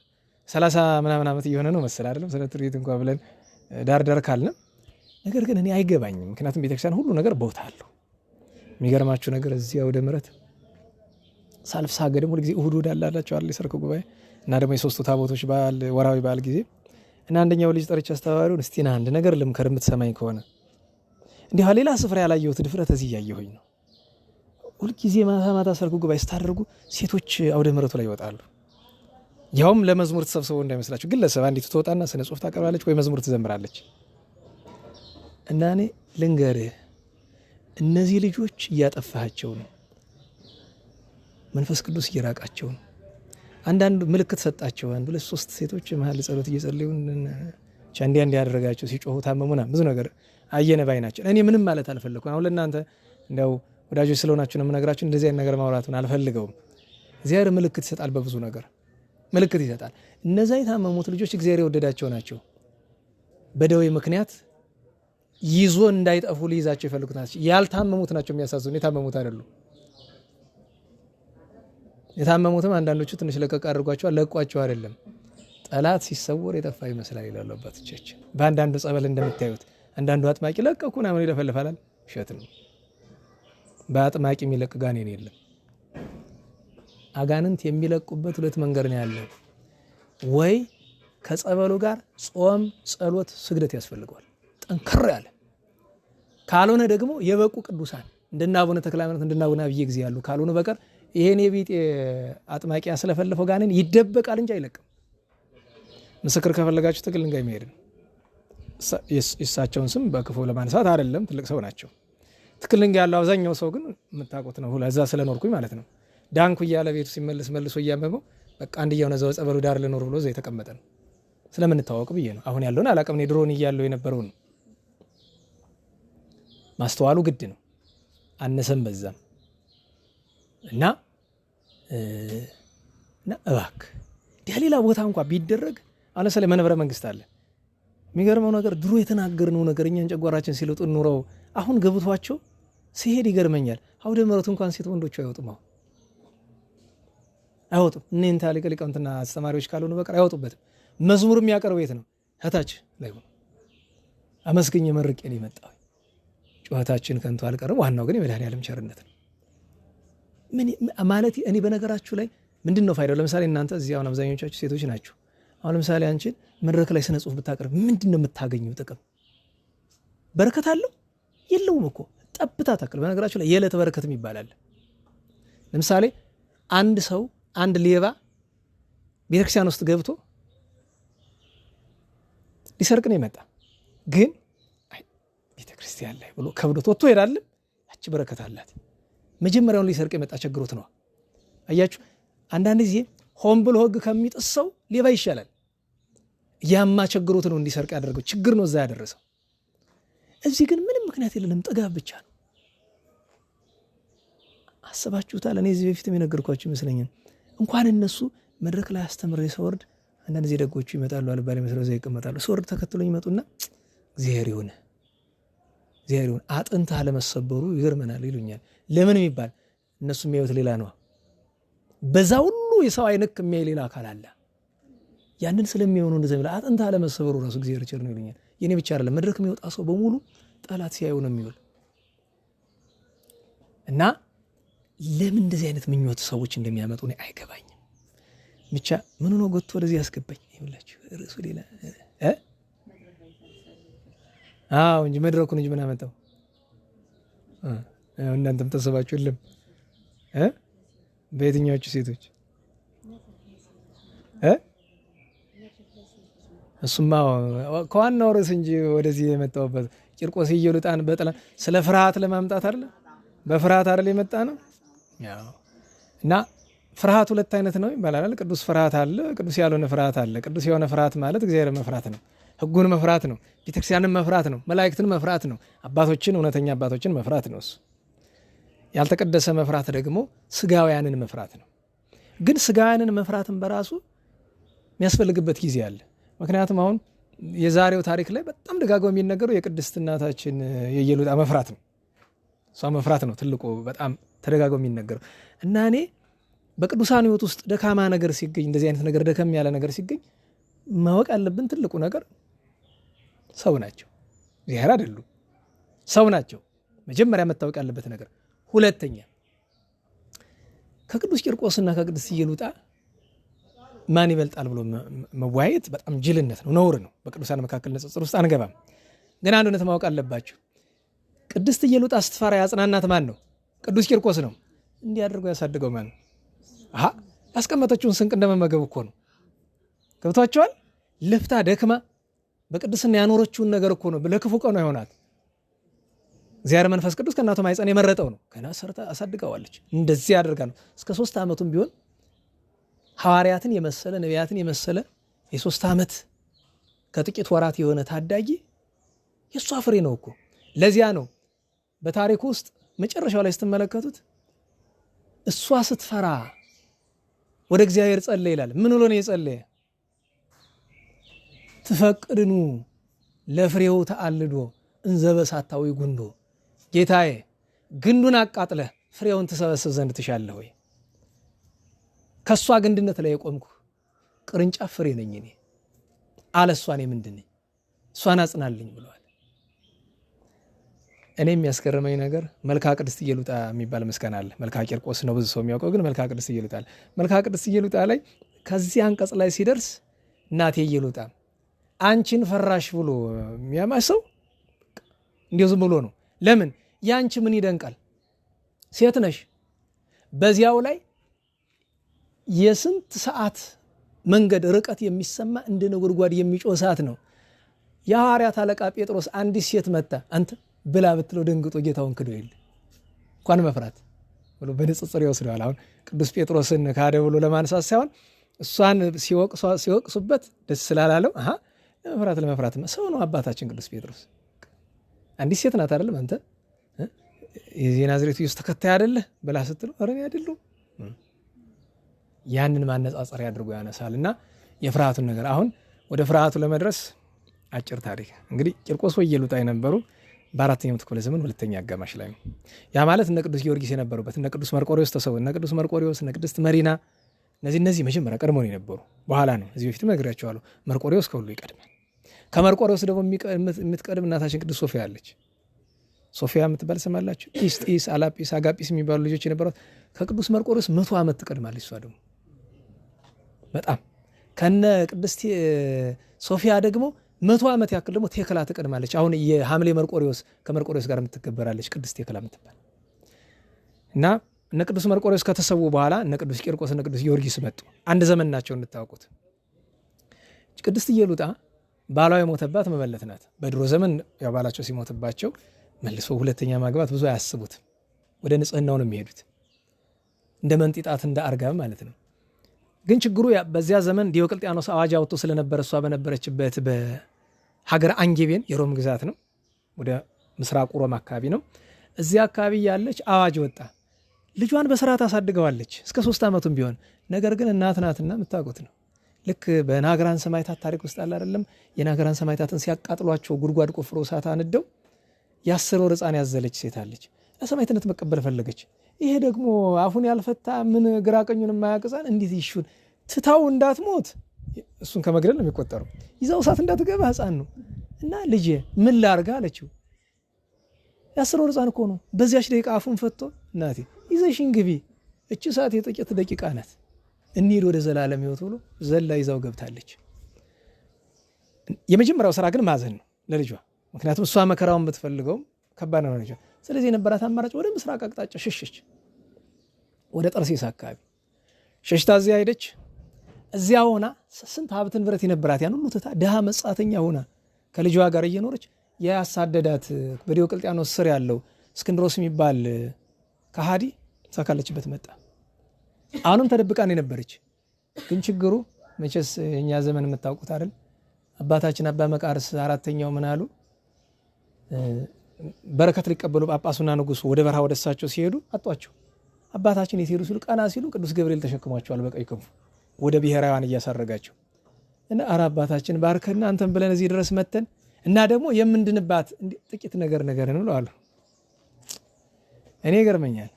30 ምናምን ዓመት እየሆነ ነው መሰል አይደለም ሰነት ትርኢት እንኳን ብለን ዳር ካልንም፣ ነገር ግን እኔ አይገባኝም። ምክንያቱም ቤተክርስቲያን ሁሉ ነገር ቦታ አለው። የሚገርማችሁ ነገር እዚህ አውደ ምሕረት ሳልፍ ሳገድም ሁልጊዜ እሁድ አላላቸው አለ የሰርክ ጉባኤ እና ደግሞ የሶስቱ ታቦቶች በዓል ወራዊ በዓል ጊዜ እና አንደኛው ልጅ ጠርቼ አስተባባሪውን እስቲ ና አንድ ነገር ልምከር የምትሰማኝ ከሆነ እንዲህ ሌላ ስፍራ ያላየሁት ድፍረት እዚህ እያየሁኝ ነው። ሁልጊዜ ማታ ማታ ሰርክ ጉባኤ ስታደርጉ ሴቶች አውደ ምሕረቱ ላይ ይወጣሉ። ያውም ለመዝሙር ተሰብስበው እንዳይመስላችሁ ግለሰብ አንዲቱ ትወጣና ስነ ጽሁፍ ታቀርባለች ወይ መዝሙር ትዘምራለች። እና እኔ ልንገርህ እነዚህ ልጆች እያጠፋቸው ነው። መንፈስ ቅዱስ እየራቃቸው ነው። አንዳንድ ምልክት ሰጣቸው። አንድ ሁለት ሶስት ሴቶች መሀል ጸሎት እየጸለዩ ቻንዲያ እንዲያደረጋቸው ሲጮሁ ታመሙና ብዙ ነገር አየነ ባይ ናቸው። እኔ ምንም ማለት አልፈልኩም። አሁን ለእናንተ እንደው ወዳጆች ስለሆናችሁ ነው የምነግራችሁ። እንደዚህ አይነት ነገር ማውራቱን አልፈልገውም። እግዚአብሔር ምልክት ይሰጣል፣ በብዙ ነገር ምልክት ይሰጣል። እነዛ የታመሙት ልጆች እግዚአብሔር የወደዳቸው ናቸው። በደዌ ምክንያት ይዞ እንዳይጠፉ ሊይዛቸው የፈልጉት ናቸው። ያልታመሙት ናቸው የሚያሳዝኑ፣ የታመሙት አይደሉም። የታመሙትም አንዳንዶቹ ትንሽ ለቀቅ አድርጓቸዋል፣ ለቋቸው አይደለም። ጠላት ሲሰወር የጠፋ ይመስላል ይላሉ አባቶቻችን። በአንዳንዱ ጸበል እንደምታዩት አንዳንዱ አጥማቂ ለቀኩ ምናምን ይለፈልፋላል። ውሸት ነው። በአጥማቂ የሚለቅ ጋኔን የለም። አጋንንት የሚለቁበት ሁለት መንገድ ነው ያለው። ወይ ከጸበሉ ጋር ጾም፣ ጸሎት፣ ስግደት ያስፈልገዋል ጠንከር ያለ። ካልሆነ ደግሞ የበቁ ቅዱሳን እንደና አቡነ ተክለ ሃይማኖት እንደና አቡነ አብየ ጊዜ ያሉ ካልሆነ በቀር ይሄን የቢጤ አጥማቂያ ስለፈለፈው ጋኔን ይደበቃል እንጂ አይለቅም። ምስክር ከፈለጋችሁ ትክል ድንጋይ መሄድ ነው። የእሳቸውን ስም በክፉ ለማንሳት አይደለም፣ ትልቅ ሰው ናቸው። ትክል ድንጋይ ያለው አብዛኛው ሰው ግን የምታውቁት ነው። እዛ ስለኖርኩኝ ማለት ነው። ዳንኩ እያለ ቤቱ ሲመልስ መልሶ እያመመው በቃ አንድያው ነው ጸበሉ ዳር ልኖር ብሎ እዛ የተቀመጠ ነው። ስለምንታወቅ ብዬ ነው። አሁን ያለውን አላውቅም። እኔ ድሮን እያለው የነበረው ነው። ማስተዋሉ ግድ ነው፣ አነሰም በዛም እና እባክህ ሌላ ቦታ እንኳን ቢደረግ አሁን ለምሳሌ መንበረ መንግስት አለ። የሚገርመው ነገር ድሮ የተናገርነው ነገር እኛን ጨጓራችን ሲልጡ ኑረው አሁን ገብቷቸው ሲሄድ ይገርመኛል። አውደ ምሕረቱ እንኳን ሴት ወንዶቹ አይወጡም። አሁን አይወጡም። እነንታ ሊቃውንትና አስተማሪዎች ካልሆኑ በቀር አይወጡበትም። መዝሙር የሚያቀርበው የት ነው? እታች ላይ ሆኖ አመስግኝ መርቄ ነው የመጣው። ጩኸታችን ከንቱ አልቀረም። ዋናው ግን የመድኃኔዓለም ቸርነት ነው። ምን ማለት እኔ በነገራችሁ ላይ ምንድን ነው ፋይዳው? ለምሳሌ እናንተ እዚህ አሁን አብዛኞቻችሁ ሴቶች ናችሁ። አሁን ለምሳሌ አንቺን መድረክ ላይ ስነ ጽሁፍ ብታቀርብ ምንድን ነው የምታገኘው ጥቅም? በረከት አለው የለውም እኮ ጠብታ ታክል። በነገራችሁ ላይ የዕለት በረከትም ይባላል። ለምሳሌ አንድ ሰው አንድ ሌባ ቤተክርስቲያን ውስጥ ገብቶ ሊሰርቅ ነው የመጣ ግን ቤተክርስቲያን ላይ ብሎ ከብዶት ወጥቶ ይሄዳል። ያቺ በረከት አላት። መጀመሪያውን ሊሰርቅ የመጣ ቸግሮት ነው። አያችሁ፣ አንዳንድ ጊዜ ሆን ብሎ ህግ ከሚጥስ ሰው ሌባ ይሻላል። ያማ ቸግሮት ነው እንዲሰርቅ ያደረገው፣ ችግር ነው እዛ ያደረሰው። እዚህ ግን ምንም ምክንያት የለንም፣ ጥጋብ ብቻ ነው። አስባችሁታል? እኔ እዚህ በፊትም የነገርኳችሁ ይመስለኛል። እንኳን እነሱ መድረክ ላይ አስተምሬ ስወርድ አንዳንድ ጊዜ ደጎቹ ይመጣሉ፣ አልባሌ መስለው እዛ ይቀመጣሉ። ስወርድ ተከትሎኝ ይመጡና እግዚአብሔር ይሁን አጥንት አለመሰበሩ ይገርመናል ይሉኛል። ለምን የሚባል እነሱ የሚያዩት ሌላ ነው። በዛ ሁሉ የሰው አይነክ የሚያይ ሌላ አካል አለ። ያንን ስለሚሆኑ እንደዚህ ብለ አጥንት አለመሰበሩ ራሱ እግዚአብሔር ቸር ነው ይሉኛል። የኔ ብቻ አይደለም፣ መድረክ የሚወጣ ሰው በሙሉ ጠላት ሲያዩ ነው የሚውል። እና ለምን እንደዚህ አይነት ምኞት ሰዎች እንደሚያመጡ እኔ አይገባኝም። ብቻ ምን ነው ጎትቶ ወደዚህ ያስገባኝ ይኸውላችሁ፣ ርዕሱ ሌላ እንጂ መድረኩን እንጂ ምን አመጣው? እናንተም ተሰባችሁ ልም በየትኛዎቹ ሴቶች እሱማ ከዋናው ርዕስ እንጂ ወደዚህ የመጣሁበት ቂርቆስ እየሉጣን በጥላ ስለ ፍርሃት ለማምጣት አይደል? በፍርሃት አይደል የመጣ ነው። ያው እና ፍርሃት ሁለት አይነት ነው ይባላል። ቅዱስ ፍርሃት አለ፣ ቅዱስ ያልሆነ ፍርሃት አለ። ቅዱስ የሆነ ፍርሃት ማለት እግዚአብሔር መፍራት ነው፣ ሕጉን መፍራት ነው፣ ቤተክርስቲያንን መፍራት ነው፣ መላእክትን መፍራት ነው፣ አባቶችን እውነተኛ አባቶችን መፍራት ነው። እሱ ያልተቀደሰ መፍራት ደግሞ ስጋውያንን መፍራት ነው። ግን ስጋውያንን መፍራትን በራሱ የሚያስፈልግበት ጊዜ አለ። ምክንያቱም አሁን የዛሬው ታሪክ ላይ በጣም ደጋግሞ የሚነገረው የቅድስት እናታችን የኢየሉጣ መፍራት ነው። እሷ መፍራት ነው ትልቁ በጣም ተደጋግሞ የሚነገረው። እና እኔ በቅዱሳን ሕይወት ውስጥ ደካማ ነገር ሲገኝ፣ እንደዚህ አይነት ነገር ደከም ያለ ነገር ሲገኝ ማወቅ ያለብን ትልቁ ነገር ሰው ናቸው፣ እግዚአብሔር አይደሉም። ሰው ናቸው። መጀመሪያ መታወቅ ያለበት ነገር። ሁለተኛ ከቅዱስ ቂርቆስና ከቅድስት ኢየሉጣ ማን ይበልጣል ብሎ መወያየት በጣም ጅልነት ነው፣ ነውር ነው። በቅዱሳን መካከል ንጽጽር ውስጥ አንገባም። ግን አንድ እውነት ማወቅ አለባችሁ። ቅድስት ኢየሉጣ ስትፈራ ያጽናናት ማን ነው? ቅዱስ ቂርቆስ ነው። እንዲህ አድርጎ ያሳድገው ማን ነው? ያስቀመጠችውን ስንቅ እንደመመገብ እኮ ነው። ገብቷቸዋል። ለፍታ ደክማ በቅድስና ያኖረችውን ነገር እኮ ነው ለክፉ ቀኑ አይሆናት። እግዚአብሔር መንፈስ ቅዱስ ከእናቱ ማኅፀን የመረጠው ነው። ገና ሰርታ አሳድገዋለች። እንደዚህ አድርጋ ነው እስከ 3 ዓመቱም ቢሆን ሐዋርያትን የመሰለ ነቢያትን የመሰለ የ3 ዓመት ከጥቂት ወራት የሆነ ታዳጊ የእሷ ፍሬ ነው እኮ። ለዚያ ነው በታሪኩ ውስጥ መጨረሻው ላይ ስትመለከቱት እሷ ስትፈራ ወደ እግዚአብሔር ጸለየ ይላል። ምን ብሎ ነው የጸለየ? ትፈቅድኑ ለፍሬው ተአልዶ እንዘበሳታዊ ጉንዶ፣ ጌታዬ ግንዱን አቃጥለህ ፍሬውን ትሰበስብ ዘንድ ትሻለህ ወይ? ከእሷ ግንድነት ላይ የቆምኩ ቅርንጫፍ ፍሬ ነኝ እኔ አለ። እሷን ምንድን ነኝ? እሷን አጽናልኝ ብለዋል። እኔ የሚያስገርመኝ ነገር መልክአ ቅድስት ኢየሉጣ የሚባል ምስጋና አለ። መልክአ ቂርቆስ ነው ብዙ ሰው የሚያውቀው፣ ግን መልክአ ቅድስት ኢየሉጣ አለ። መልክአ ቅድስት ኢየሉጣ ላይ ከዚህ አንቀጽ ላይ ሲደርስ እናቴ ኢየሉጣ አንቺን ፈራሽ ብሎ የሚያማሽ ሰው እንዲሁ ዝም ብሎ ነው። ለምን? ያንቺ ምን ይደንቃል? ሴት ነሽ። በዚያው ላይ የስንት ሰዓት መንገድ ርቀት የሚሰማ እንደ ነጎድጓድ የሚጮህ ሰዓት ነው። የሐዋርያት አለቃ ጴጥሮስ አንዲት ሴት መጣ አንተ ብላ ብትለው ደንግጦ ጌታውን ክዶ የለ እንኳን መፍራት ብሎ በንጽጽር ይወስደዋል። አሁን ቅዱስ ጴጥሮስን ካደ ብሎ ለማንሳት ሳይሆን እሷን ሲወቅሱበት ደስ ስላላለው ለመፍራት ሰው ነው አባታችን ቅዱስ ጴጥሮስ። አንዲት ሴት ናት አይደለም አንተ የዚህ ናዝሬቱ ኢየሱስ ተከታይ አይደለህ ብላ ስትለው ኧረ እኔ አይደለሁም። ያንን ማነጻጸሪያ አድርጎ ያነሳልና የፍርሃቱን ነገር። አሁን ወደ ፍርሃቱ ለመድረስ አጭር ታሪክ እንግዲህ ቂርቆስ ወኢየሉጣ የነበሩ በ4ኛው ክፍለ ዘመን ሁለተኛ አጋማሽ ላይ ነው። ያ ማለት እነ ቅዱስ ጊዮርጊስ የነበሩበት እነ ቅዱስ መርቆሬዎስ ተሰው እነ ቅዱስ መርቆሬዎስ እነ ቅድስት መሪና እነዚህ መጀመሪያ ቀድሞ ነው የነበሩ። በኋላ ነው እዚህ በፊት ነግሬያቸዋለሁ። መርቆሬዎስ ከሁሉ ይቀድማል። ከመርቆሬዎስ ደግሞ የምትቀድም እናታችን ቅድስት ሶፊያ አለች። ሶፊያ የምትባል ሰማላችሁ። ጢስ፣ አላጲስ፣ አጋጲስ የሚባሉ ልጆች የነበሯት ከቅዱስ መርቆሬዎስ 100 ዓመት ትቀድማለች። እሷ ደግሞ በጣም ከነ ቅድስት ሶፊያ ደግሞ 100 ዓመት ያክል ደግሞ ቴክላ ትቀድማለች። አሁን የሐምሌ መርቆሬዎስ ከመርቆሬዎስ ጋር የምትከበራለች ቅድስት ቴክላ የምትባል እና እነ ቅዱስ መርቆሬዎስ ከተሰዉ በኋላ እነ ቅዱስ ቂርቆስ እነ ቅዱስ ጊዮርጊስ መጡ። አንድ ዘመን ናቸው እንድታውቁት። ቅድስት ኢየሉጣ ባሏ የሞተባት መበለት ናት። በድሮ ዘመን ያው ባላቸው ሲሞትባቸው መልሶ ሁለተኛ ማግባት ብዙ አያስቡት፣ ወደ ንጽህናው ነው የሚሄዱት፣ እንደ መንጢጣት እንደ አርጋብ ማለት ነው። ግን ችግሩ በዚያ ዘመን ዲዮቅልጥያኖስ አዋጅ አውጥቶ ስለነበረ እሷ በነበረችበት በሀገር አንጌቤን የሮም ግዛት ነው፣ ወደ ምስራቁ ሮም አካባቢ ነው። እዚያ አካባቢ ያለች አዋጅ ወጣ። ልጇን በስርዓት አሳድገዋለች እስከ 3 ዓመቱም ቢሆን። ነገር ግን እናት ናትና የምታውቁት ነው። ልክ በናግራን ሰማዕታት ታሪክ ውስጥ አለ አይደለም? የናግራን ሰማዕታትን ሲያቃጥሏቸው ጉድጓድ ቆፍሮ እሳት አንደው የ10 ወር ሕፃን ያዘለች ሴት አለች። ለሰማዕትነት መቀበል ፈለገች። ይሄ ደግሞ አፉን ያልፈታ ምን ግራ ቀኙን የማያቅዛን እንዴት ይሹን ትታው እንዳትሞት እሱን ከመግደል ነው የሚቆጠረው። ይዛው እሳት እንዳትገባ ሕፃን ነው እና ልጄ ምን ላርጋ አለችው። የ10 ወር ሕፃን እኮ ነው። በዚያች ደቂቃ አፉን ፈቶ እናቴ ይዘሽን ግቢ፣ እቺ ሰዓት የጥቂት ደቂቃ ናት፣ እንሂድ ወደ ዘላለም ሕይወት ብሎ ዘላ ይዛው ገብታለች። የመጀመሪያው ስራ ግን ማዘን ነው ለልጇ። ምክንያቱም እሷ መከራውን ብትፈልገውም ከባድ ነው ልጇ። ስለዚህ የነበራት አማራጭ ወደ ምስራቅ አቅጣጫ ሸሸች፣ ወደ ጠርሴስ አካባቢ ሸሽታ እዚያ ሄደች። እዚያ ሆና ስንት ሀብት ንብረት የነበራት ያን ሁሉ ትታ ድሃ መጻተኛ ሆና ከልጇ ጋር እየኖረች ያሳደዳት በዲዮቅልጥያኖስ ስር ያለው እስክንድሮስ የሚባል ከሃዲ ሳካለችበት መጣ። አሁንም ተደብቃን የነበረች ግን ችግሩ መቼስ እኛ ዘመን የምታውቁት አይደል? አባታችን አባ መቃርስ 4ኛው ምን አሉ? በረከት ሊቀበሉ ጳጳሱና ንጉሱ ወደ በረሃ ወደሳቸው ሲሄዱ አጧቸው። አባታችን የት ሄዱ ሲሉ ቀና ሲሉ ቅዱስ ገብርኤል ተሸክሟቸዋል በቀኝ ክንፉ ወደ ብሔራውያን እያሳረጋቸው እና አባታችን ባርከና አንተን ብለን እዚህ ድረስ መተን እና ደግሞ የምንድንባት ጥቂት ነገር ነው አሉ። እኔ ገርመኛል።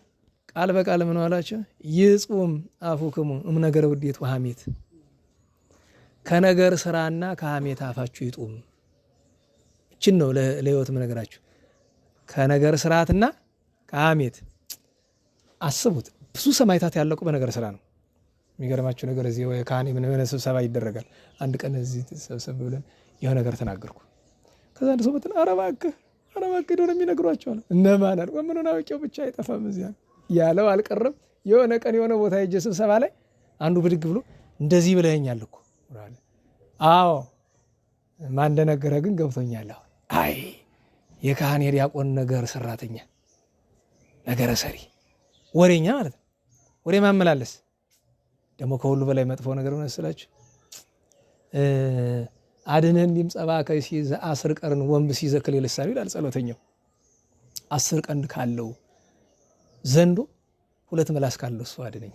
ቃል በቃል ምን አላቸው? ይጹም አፉክሙ እምነገረ ውዴት ወሐሜት፣ ከነገር ስራና ከሐሜት አፋችሁ ይጡም። እችን ነው ለህይወት መነገራችሁ። ከነገር ስርዓትና ከሐሜት አስቡት። ብዙ ሰማዕታት ያለቁ በነገር ስራ ነው። የሚገርማችሁ ነገር እዚህ ወይ ካህኔ ምን ሆነ ስብሰባ ይደረጋል። አንድ ቀን እዚህ ተሰብሰብ ብለን የሆነ ነገር ተናገርኩ። ከዛ አንድ ሰው በተና ኧረ እባክህ ደው የሚነግሯቸው አለ። እነማን አልቆ ምን ነው አውቄው ብቻ አይጠፋም እዚያ ያለው አልቀረም። የሆነ ቀን የሆነ ቦታ ሄጄ ስብሰባ ላይ አንዱ ብድግ ብሎ እንደዚህ ብለኸኛል እኮ አለ። አዎ ማን እንደነገረ ግን ገብቶኛል። አይ የካህኔ ዲያቆን ነገር ሰራተኛ ነገረ ሰሪ ወሬኛ ማለት ነው። ወሬ ማመላለስ ደግሞ ከሁሉ በላይ መጥፎ ነገር ሆነ ስላችሁ አድነን ዲምጸባ ከሲ ዘ10 ቀርን ወንብ ሲዘክል ይልሳል ይላል ጸሎተኛው። 10 ቀንድ ካለው ዘንዶ 2 ምላስ ካለው እሱ አድነኝ።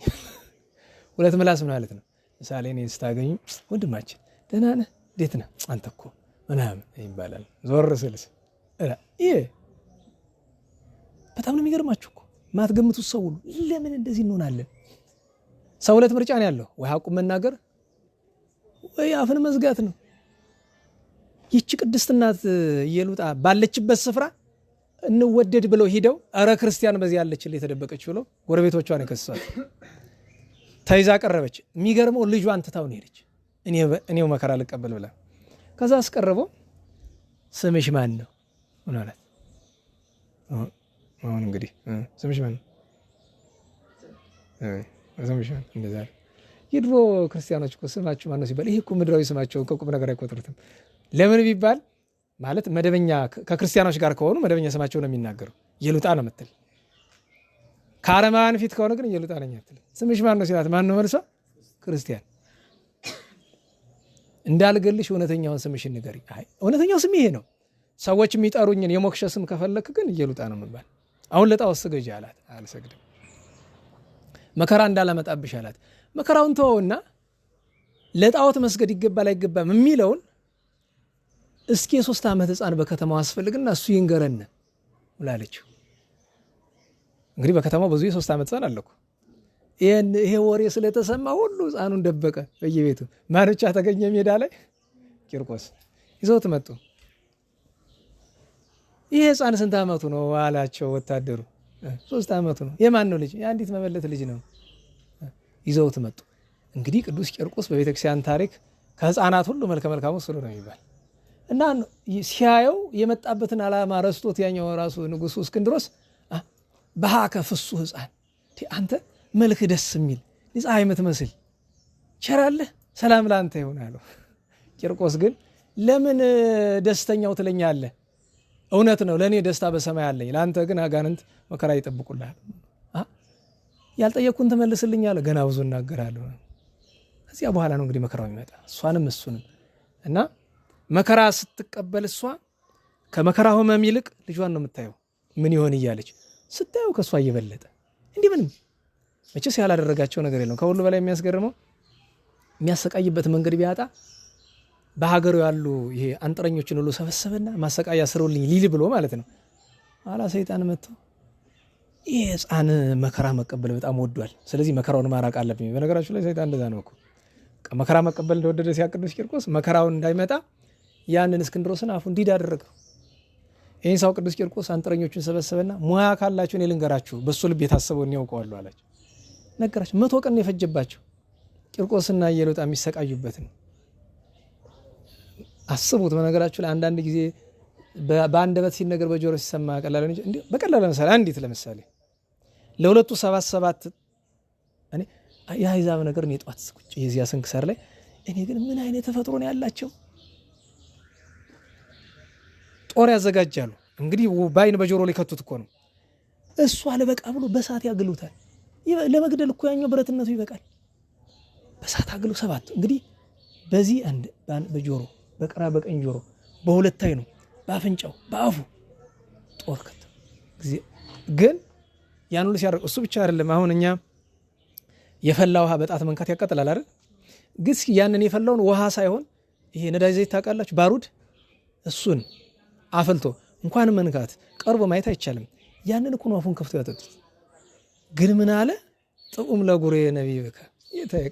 2 ምላስ ማለት ነው። ምሳሌ እኔ ስታገኙ ወንድማችን ደህና ነህ እንዴት ነህ አንተ እኮ ምናምን ይባላል። ዞር ስልስ ይሄ በጣም ነው የሚገርማችሁ እኮ ማትገምቱት ሰው ሁሉ ለምን እንደዚህ እንሆናለን? ሰው 2 ምርጫ ነው ያለው፣ ወይ ሐቁን መናገር ወይ አፍን መዝጋት ነው። ይህች ቅድስት እናት ኢየሉጣ ባለችበት ስፍራ እንወደድ ብለው ሂደው አረ ክርስቲያን በዚህ ያለችል የተደበቀች ብለው ጎረቤቶቿን የከሰሷት ተይዛ ቀረበች። የሚገርመው ልጇን ትታው ነው ሄደች። እኔው መከራ ልቀበል ብላ ከዛ አስቀረበው። ስምሽ ማን ነው ማለት አሁን እንግዲህ ስምሽ ማን ነው? ስምሽ ማን እንደዛ የድሮ ክርስቲያኖች እኮ ስማችሁ ማን ነው ሲባል ይሄ እኮ ምድራዊ ስማቸውን ከቁም ነገር አይቆጥሩትም። ለምን ቢባል ማለት መደበኛ ከክርስቲያኖች ጋር ከሆኑ መደበኛ ስማቸው ነው የሚናገሩ። ኢየሉጣ ነው የምትል። ከአረማውያን ፊት ከሆነ ግን ኢየሉጣ ነኝ አትል። ስምሽ ማን ነው ሲላት ማን ነው መልሷ? ክርስቲያን። እንዳልገልሽ እውነተኛውን ስምሽን ንገሪ። አይ እውነተኛው ስም ይሄ ነው። ሰዎች የሚጠሩኝን የሞክሸ ስም ከፈለክ ግን ኢየሉጣ ነው የምባል። አሁን ለጣዖት ስገጂ አላት። አልሰግድም። መከራ እንዳላመጣብሽ አላት። መከራውን ተወውና ለጣዖት መስገድ ይገባል አይገባም የሚለውን እስኪ የ3 ዓመት ሕፃን በከተማው አስፈልግና እሱ ይንገረን ብላለችው። እንግዲህ በከተማው ብዙ የ3 ዓመት ሕፃን አለኩ። ይሄ ወሬ ስለተሰማ ሁሉ ሕፃኑን ደበቀ በየቤቱ። ማን ብቻ ተገኘ ሜዳ ላይ? ቂርቆስ ይዘውት መጡ። ይሄ ሕፃን ስንት ዓመቱ ነው አላቸው ወታደሩ። 3 ዓመቱ ነው። የማን ነው ልጅ? የአንዲት መበለት ልጅ ነው። ይዘውት መጡ። እንግዲህ ቅዱስ ቂርቆስ በቤተክርስቲያን ታሪክ ከሕፃናት ሁሉ መልከ መልካሙ እሱ ነው የሚባል እና ሲያየው የመጣበትን ዓላማ ረስቶት ያኛው ራሱ ንጉሱ እስክንድሮስ በሃከ ፍሱህ ሕፃን አንተ መልክ ደስ የሚል ፀሐይ የምትመስል ቸራለህ ሰላም ላንተ ይሁን አለው። ቂርቆስ ግን ለምን ደስተኛው ትለኛለህ? እውነት ነው ለእኔ ደስታ በሰማይ አለኝ፣ ለአንተ ግን አጋንንት መከራ ይጠብቁልሃል። ያልጠየቅኩን ትመልስልኛለህ? ገና ብዙ እናገራለሁ። ከዚያ በኋላ ነው እንግዲህ መከራው ይመጣ እሷንም እሱንም እና መከራ ስትቀበል እሷ ከመከራ ህመም ይልቅ ልጇን ነው የምታየው። ምን ይሆን እያለች ስታየው ከእሷ እየበለጠ እንዲህ ምንም መቼስ ያላደረጋቸው ነገር የለም። ከሁሉ በላይ የሚያስገርመው የሚያሰቃይበት መንገድ ቢያጣ በሀገሩ ያሉ ይሄ አንጥረኞችን ሁሉ ሰበሰበና ማሰቃያ ስሩልኝ ሊል ብሎ ማለት ነው። አላ ሰይጣን መጥቶ ይሄ ሕፃን መከራ መቀበል በጣም ወዷል፣ ስለዚህ መከራውን ማራቅ አለብኝ። በነገራችሁ ላይ ሰይጣን እንደዛ ነው እኮ መከራ መቀበል እንደወደደ ሲያቅዱስ ቂርቆስ መከራውን እንዳይመጣ ያንን እስክንድሮስን አፉ እንዲድ አደረገው። ይህን ሰው ቅዱስ ቂርቆስ አንጥረኞችን ሰበሰበና ሙያ ካላችሁ እኔ ልንገራችሁ፣ በሱ ልብ የታሰበውን ያውቀዋለሁ አላቸው። ነገራቸው። 100 ቀን የፈጀባቸው ቂርቆስና ኢየሉጣ የሚሰቃዩበትን አስቡት። በነገራችሁ ላይ አንዳንድ ጊዜ በአንደበት ሲነገር በጆሮ ሲሰማ ቀላል እንጂ እንዴ በቀላል ለምሳሌ አንዲት ለምሳሌ ለሁለቱ 77 እኔ የአይዛብ ነገር ነው የጧት ቁጭ የዚያ ስንክሳር ላይ እኔ ግን ምን አይነት ተፈጥሮ ነው ያላቸው። ጦር ያዘጋጃሉ እንግዲህ ባይን በጆሮ ላይ ከቱት እኮ ነው። እሱ አለበቃ ብሎ በሳት ያግሉታል። ለመግደል እኮ ያኛው ብረትነቱ ይበቃል። በሳት አግሉ 7 እንግዲህ በዚህ አንድ በጆሮ በቀራ በቀኝ ጆሮ በሁለት አይኑ በአፍንጫው በአፉ ጦር ከተ ግን ያን ሁሉ ሲያደርግ እሱ ብቻ አይደለም። አሁን እኛ የፈላ ውሃ በጣት መንካት ያቃጥላል አይደል? ግን ያንን የፈላውን ውሃ ሳይሆን ይሄ ነዳጅ ዘይት ታውቃላችሁ፣ ባሩድ እሱን አፈልቶ እንኳን መንካት ቀርቦ ማየት አይቻልም። ያንን እኮ ነው አፉን ከፍቶ ያጠጡት። ግን ምን አለ ጥዑም ለጉሬ ነቢይከ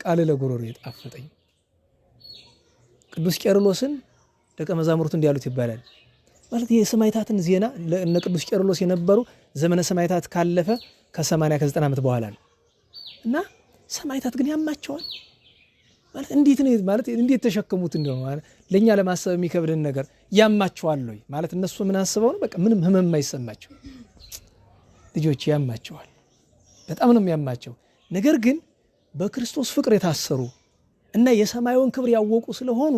ቃል ለጉሮሬ ጣፈጠኝ። ቅዱስ ቄርሎስን ደቀ መዛሙርቱ እንዲያሉት ይባላል። ማለት የሰማዕታትን ዜና እነ ቅዱስ ቄርሎስ የነበሩ ዘመነ ሰማዕታት ካለፈ ከ80 ከ90 ዓመት በኋላ ነው። እና ሰማዕታት ግን ያማቸዋል ማለት እንዴት ነው ማለት እንዴት ተሸከሙት እንደው ማለት ለኛ ለማሰብ የሚከብድን ነገር ያማቸዋል ወይ ማለት እነሱ ምን አስበው ነው በቃ ምንም ህመም የማይሰማቸው ልጆች ያማቸዋል። በጣም ነው የሚያማቸው። ነገር ግን በክርስቶስ ፍቅር የታሰሩ እና የሰማዩን ክብር ያወቁ ስለሆኑ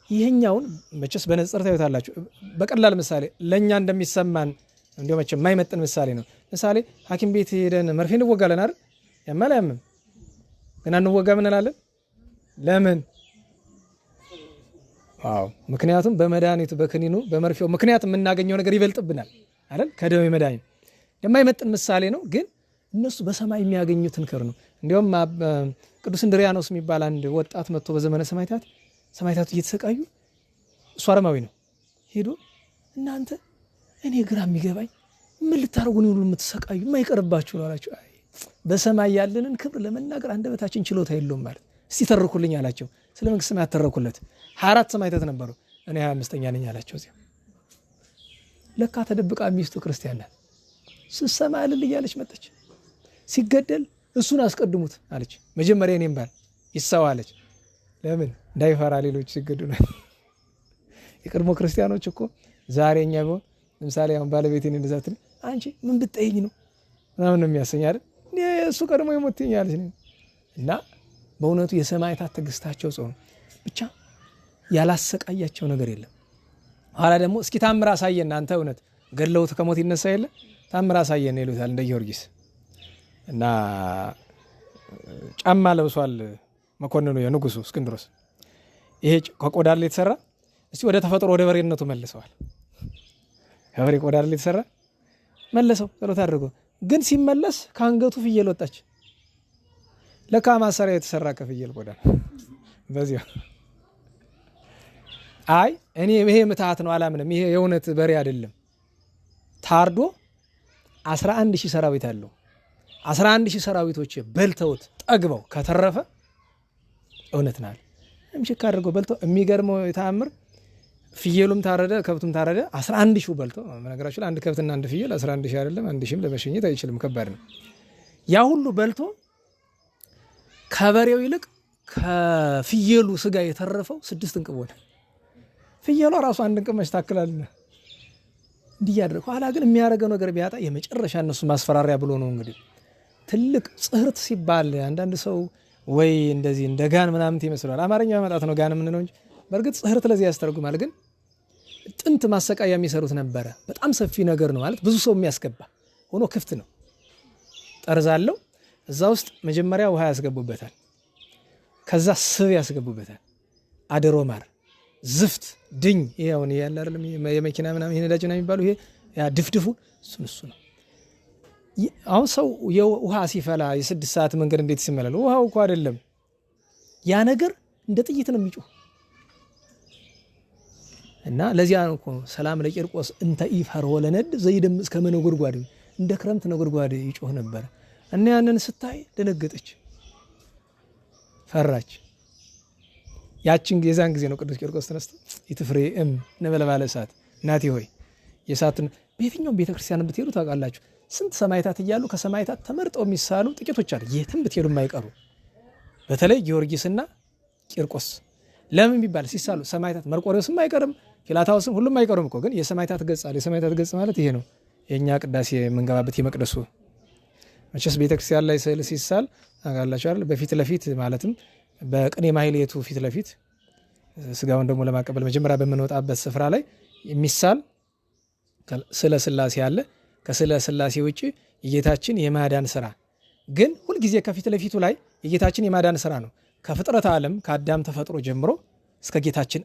ይሄኛውን መቼስ በነጽር ታዩታላችሁ። በቀላል ምሳሌ ለኛ እንደሚሰማን እንደው መቼም የማይመጥን ምሳሌ ነው። ምሳሌ ሐኪም ቤት ሄደን መርፌ እንወጋለን አይደል? ያማል ያመም ግን አንወጋ ምን እንላለን? ለምን? አዎ ምክንያቱም በመድኃኒቱ በክኒኑ በመርፌው ምክንያት የምናገኘው ነገር ይበልጥብናል አይደል? ከደም መድኃኒት የማይመጥን ምሳሌ ነው። ግን እነሱ በሰማይ የሚያገኙትን ክብር ነው። እንዲያውም ቅዱስ እንድሪያኖስ የሚባል አንድ ወጣት መጥቶ በዘመነ ሰማዕታቱ እየተሰቃዩ እሱ አረማዊ ነው። ሄዶ እናንተ እኔ ግራ የሚገባኝ ምን ልታረጉ ነው ሁሉ የምትሰቃዩ የማይቀርባችሁ ነው አላቸው። አይ በሰማይ ያለንን ክብር ለመናገር አንደበታችን ችሎታ የለውም ማለት እስቲ ተርኩልኝ አላቸው። ስለ መንግስት ሰማያት ተረኩለት። 24 ሰማዕታት ነበሩ። እኔ 25ኛ ነኝ አላቸው። እዚያ ለካ ተደብቃ ሚስቱ ክርስቲያን ናት። ስትሰማ እልል እያለች መጣች። ሲገደል እሱን አስቀድሙት አለች። መጀመሪያ እኔም ባል ይሰዋ አለች። ለምን እንዳይፈራ ሌሎች ሲገደሉ። የቀድሞ ክርስቲያኖች እኮ ዛሬ እኛ ቢሆን ለምሳሌ አሁን ባለቤቴን እንደዛትን አንቺ ምን ብትጠይኝ ነው ምናምን ነው የሚያሰኝ አይደል? እሱ ቀድሞ የሞትኝ አለች። እና በእውነቱ የሰማዕታት ትዕግስታቸው ጽኑ ብቻ ያላሰቃያቸው ነገር የለም። ኋላ ደግሞ እስኪ ታምር አሳየን አንተ እውነት ገድለውት ከሞት ይነሳ የለ ታምር አሳየን ይሉታል እንደ ጊዮርጊስ። እና ጫማ ለብሷል መኮንኑ የንጉሱ እስክንድሮስ። ይሄ ከቆዳ ላይ የተሰራ እስቲ ወደ ተፈጥሮ ወደ በሬነቱ መልሰዋል። ከበሬ ቆዳ ላይ የተሰራ መለሰው ጸሎት አድርጎ። ግን ሲመለስ ከአንገቱ ፍየል ወጣች። ለካ ማሰሪያ የተሰራ ከፍየል ቆዳ በዚያ። አይ እኔ ይሄ ምትሃት ነው አላምንም፣ ይሄ የእውነት በሬ አይደለም። ታርዶ 11,000 ሰራዊት አለው። 11,000 ሰራዊቶች በልተውት ጠግበው ከተረፈ እውነት ናል ምሽካ አድርገው በልተው የሚገርመው ተአምር ፍየሉም ታረደ ከብቱም ታረደ 11,000 በልተው። ነገራችሁ አንድ ከብትና አንድ ፍየል 11,000 አይደለም 1,000ም ለመሸኘት አይችልም፣ ከባድ ነው። ያ ሁሉ በልቶ ከበሬው ይልቅ ከፍየሉ ስጋ የተረፈው 6 እንቅብ ሆነ። ፍየሏ ራሱ አንድ እንቅብ መች ታክላልና እንዲህ ያደረገ። ኋላ ግን የሚያደርገው ነገር ቢያጣ የመጨረሻ እነሱ ማስፈራሪያ ብሎ ነው እንግዲህ ትልቅ ጽህርት ሲባል አንዳንድ ሰው ወይ እንደዚህ እንደ ጋን ምናምን ይመስላል። አማርኛ ማጣት ነው ጋን ምን ነው እንጂ በእርግጥ ጽህርት ለዚህ ያስተርጉማል። ግን ጥንት ማሰቃያ የሚሰሩት ነበረ። በጣም ሰፊ ነገር ነው ማለት ብዙ ሰው የሚያስገባ ሆኖ ክፍት ነው። ጠርዝ አለው። እዛ ውስጥ መጀመሪያ ውሃ ያስገቡበታል። ከዛ ስብ ያስገቡበታል። አደሮ ማር፣ ዝፍት፣ ድኝ ይሄ አሁን ያለ አይደለም የመኪና ምናምን ይሄ ነዳጅ ነው የሚባለው ይሄ ያ ድፍድፉ እሱ ነው። አሁን ሰው የውሃ ሲፈላ የ6 ሰዓት መንገድ እንዴት ሲመላል? ውሃው እኮ አይደለም ያ ነገር እንደ ጥይት ነው የሚጮህ። እና ለዚያ ነው እኮ ሰላም ለቂርቆስ እንተ ኢፈርሆ ለነድ ዘይደም እስከ መነጎድጓድ እንደ ክረምት ነጎድጓድ ይጮህ ነበር። እና ያንን ስታይ ደነገጠች፣ ፈራች። ያችን የዛን ጊዜ ነው ቅዱስ ቂርቆስ ተነስቶ ይትፍሬ ነበልባለ እሳት እናቴ ሆይ የእሳትን በየትኛውም ቤተክርስቲያን ብትሄዱ ታውቃላችሁ ስንት ሰማዕታት እያሉ ከሰማዕታት ተመርጠው የሚሳሉ ጥቂቶች አሉ። የትም ብትሄዱ የማይቀሩ በተለይ ጊዮርጊስና ቂርቆስ ለምን ቢባል ሲሳሉ ሰማዕታት መርቆሬዎስም አይቀርም፣ ፊላታውስም ሁሉም አይቀርም እኮ። ግን የሰማዕታት ገጽ አለ። የሰማዕታት ገጽ ማለት ይሄ ነው። የኛ ቅዳሴ የምንገባበት የመቅደሱ መቼስ ቤተክርስቲያን ላይ ስዕል ሲሳል ታውቃላችሁ አይደል? በፊት ለፊት ማለትም በቅኔ ማህሌቱ ፊት ለፊት ስጋውን ደግሞ ለማቀበል መጀመሪያ በምንወጣበት ስፍራ ላይ የሚሳል ስለ ሥላሴ አለ። ከስለ ሥላሴ ውጪ የጌታችን የማዳን ስራ ግን ሁልጊዜ ከፊት ለፊቱ ላይ የጌታችን የማዳን ስራ ነው። ከፍጥረት ዓለም ከአዳም ተፈጥሮ ጀምሮ እስከ ጌታችን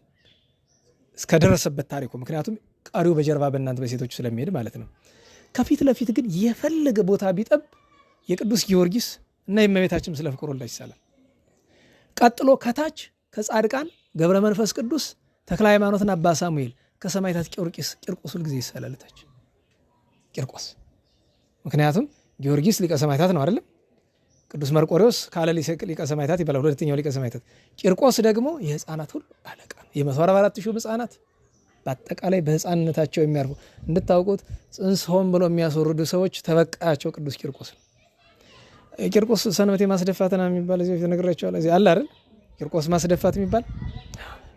እስከደረሰበት ታሪኩ። ምክንያቱም ቀሪው በጀርባ በእናንተ በሴቶች ስለሚሄድ ማለት ነው። ከፊት ለፊት ግን የፈለገ ቦታ ቢጠብ የቅዱስ ጊዮርጊስ እና የእመቤታችን ስለ ፍቅር ወልዳ ይሳላል። ቀጥሎ ከታች ከጻድቃን ገብረ መንፈስ ቅዱስ፣ ተክለ ሃይማኖትና አባ ሳሙኤል፣ ከሰማዕታት ቂርቆስ ሁልጊዜ ይሳላል ታች ቂርቆስ። ምክንያቱም ጊዮርጊስ ሊቀ ሰማዕታት ነው አይደለም? ቅዱስ መርቆሬዎስ ካለ ሊቀ ሰማዕታት ይባላል፣ ሁለተኛው ሊቀ ሰማዕታት። ቂርቆስ ደግሞ የሕፃናት ሁሉ አለቃ ነው። የ144,000 ሕፃናት በአጠቃላይ በህፃንነታቸው የሚያርፉ እንድታውቁት ጽንስ ሆን ብሎ የሚያስወርዱ ሰዎች ተበቃያቸው ቅዱስ ቂርቆስ። ቂርቆስ ሰንበቴ ማስደፋትና የሚባል እዚህ ተነግሬያቸዋለሁ። እዚህ አለ አይደል? ቂርቆስ ማስደፋት የሚባል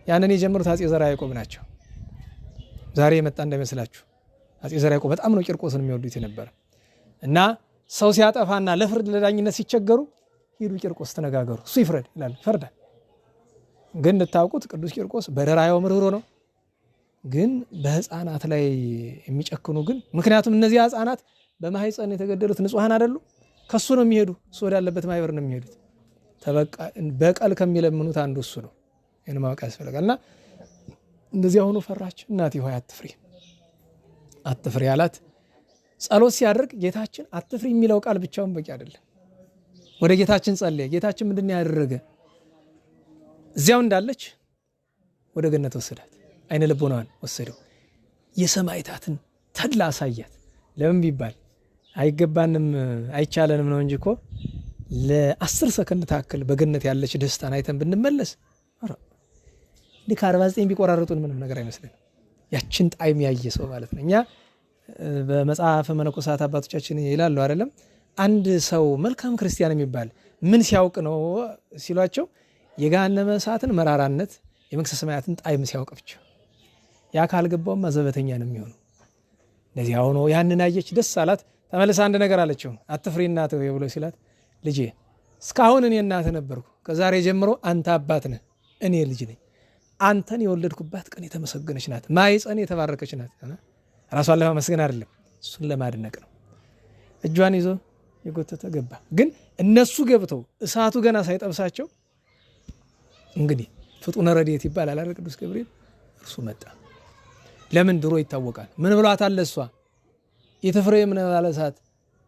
ያንን የጀመሩት አጼ ዘርዓ ያዕቆብ ናቸው። ዛሬ የመጣ እንዳይመስላችሁ። አጼ ዘርዓ ያዕቆብ በጣም ነው ቂርቆስን የሚወዱት የነበረ እና ሰው ሲያጠፋና ለፍርድ ለዳኝነት ሲቸገሩ ሂዱ ቂርቆስ ተነጋገሩ፣ እሱ ይፍረድ ይላል፣ ይፈርዳል። ግን እንድታውቁት ቅዱስ ቂርቆስ በደራያው ምርህሮ ነው። ግን በህፃናት ላይ የሚጨክኑ ግን ምክንያቱም እነዚህ ህፃናት በማህፀን የተገደሉት ንጹሃን አይደሉ? ከሱ ነው የሚሄዱ፣ እሱ ወዳለበት ማህበር ነው የሚሄዱት። በቀል ከሚለምኑት አንዱ እሱ ነው። ይህን ማወቅ ያስፈልጋልና እንደዚህ ሆኖ ፈራች። እናቴ ሆይ አትፍሪ አትፍሪ አላት። ጸሎት ሲያደርግ ጌታችን አትፍሪ የሚለው ቃል ብቻውን በቂ አይደለም። ወደ ጌታችን ጸለየ። ጌታችን ምንድን ያደረገ? እዚያው እንዳለች ወደ ገነት ወሰዳት። አይነ ልቦናዋን ወሰደው። የሰማዕታትን ተድላ አሳያት። ለምን ቢባል አይገባንም አይቻለንም ነው እንጂ እኮ ለ10 ሰከንድ ታክል በገነት ያለች ደስታን አይተን ብንመለስ እንዲህ ከ49 ቢቆራረጡን ምንም ነገር አይመስልንም። ያችን ጣዕም ያየ ሰው ማለት ነው። እኛ በመጽሐፈ መነኮሳት አባቶቻችን ይላሉ አይደለም፣ አንድ ሰው መልካም ክርስቲያን የሚባል ምን ሲያውቅ ነው ሲሏቸው የገሃነመ እሳትን መራራነት የመንግሥተ ሰማያትን ጣዕም ሲያውቅ ብቻ። ያ ካልገባውማ ዘበተኛ ነው የሚሆነው። እንደዚህ ሆኖ ያንን አየች፣ ደስ አላት። ተመልሳ አንድ ነገር አለችው። አትፍሪ እናትህ ብሎ ሲላት ልጄ እስካሁን እኔ እናትህ ነበርኩ፣ ከዛሬ ጀምሮ አንተ አባት ነህ፣ እኔ ልጅ ነኝ። አንተን የወለድኩባት ቀን የተመሰገነች ናት፣ ማኅፀን የተባረከች ናት። ራሷን ለማመስገን አይደለም፣ እሱን ለማድነቅ ነው። እጇን ይዞ የጎተተ ገባ። ግን እነሱ ገብተው እሳቱ ገና ሳይጠብሳቸው እንግዲህ ፍጡነ ረድኤት ይባላል አይደል? ቅዱስ ገብርኤል እርሱ መጣ። ለምን ድሮ ይታወቃል። ምን ብሏታል እሷ? ኢትፍሬም ነበልባለ እሳት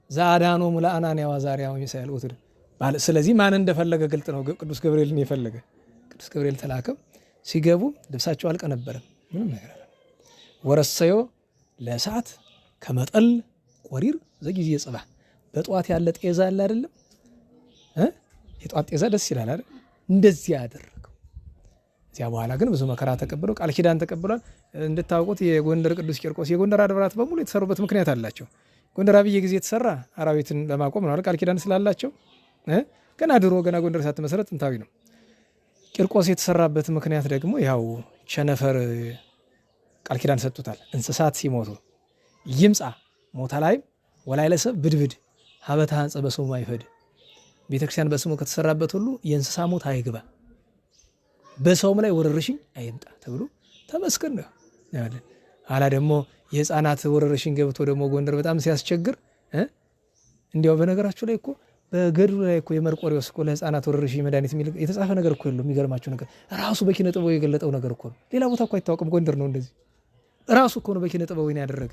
ዘአድኀኖሙ ለአናንያ ወአዛርያ ወሚሳኤል ኦትድ። ስለዚህ ማን እንደፈለገ ግልጥ ነው። ቅዱስ ገብርኤልን የፈለገ ቅዱስ ገብርኤል ተላከ። ሲገቡ ልብሳቸው አልቀነበረም፣ ምንም ነገር አለ። ወረሰዮ ለእሳት ከመጠል ቆሪር ዘጊዜ ጽባህ። በጠዋት ያለ ጤዛ አለ አይደለም? የጠዋት ጤዛ ደስ ይላል አይደል? እንደዚህ ያደረገው። እዚያ በኋላ ግን ብዙ መከራ ተቀብሎ ቃል ኪዳን ተቀብሏል። እንድታውቁት የጎንደር ቅዱስ ቂርቆስ የጎንደር አድባራት በሙሉ የተሰሩበት ምክንያት አላቸው። ጎንደር አብዬ ጊዜ የተሰራ አራዊትን ለማቆም ነው። ቃል ኪዳን ስላላቸው ገና ድሮ ገና ጎንደር ሳትመሰረት ጥንታዊ ነው። ቂርቆስ የተሰራበት ምክንያት ደግሞ ያው ቸነፈር ቃል ኪዳን ሰጡታል። እንስሳት ሲሞቱ ይምጻ ሞታ ላይ ወላይለሰብ ብድብድ ሀበታ አንጸ በስሙ አይፈድ። ቤተክርስቲያን በስሙ ከተሰራበት ሁሉ የእንስሳ ሞት አይግባ፣ በሰውም ላይ ወረርሽኝ አይምጣ ተብሎ ተመስገን ነው ያለን። ኋላ ደግሞ የህፃናት ወረርሽኝ ገብቶ ደግሞ ጎንደር በጣም ሲያስቸግር እንዲያው በነገራችሁ ላይ እኮ በገድሉ ላይ እኮ የመርቆሬዎስ እኮ ለህፃናት ወረርሽኝ መድኃኒት የሚል የተጻፈ ነገር እኮ የለው። የሚገርማችሁ ነገር ራሱ በኪነ ጥበቡ የገለጠው ነገር እኮ ነው። ሌላ ቦታ እኮ አይታወቅም። ጎንደር ነው እንደዚህ ራሱ እኮ ነው በኪነ ጥበቡ ያደረገ።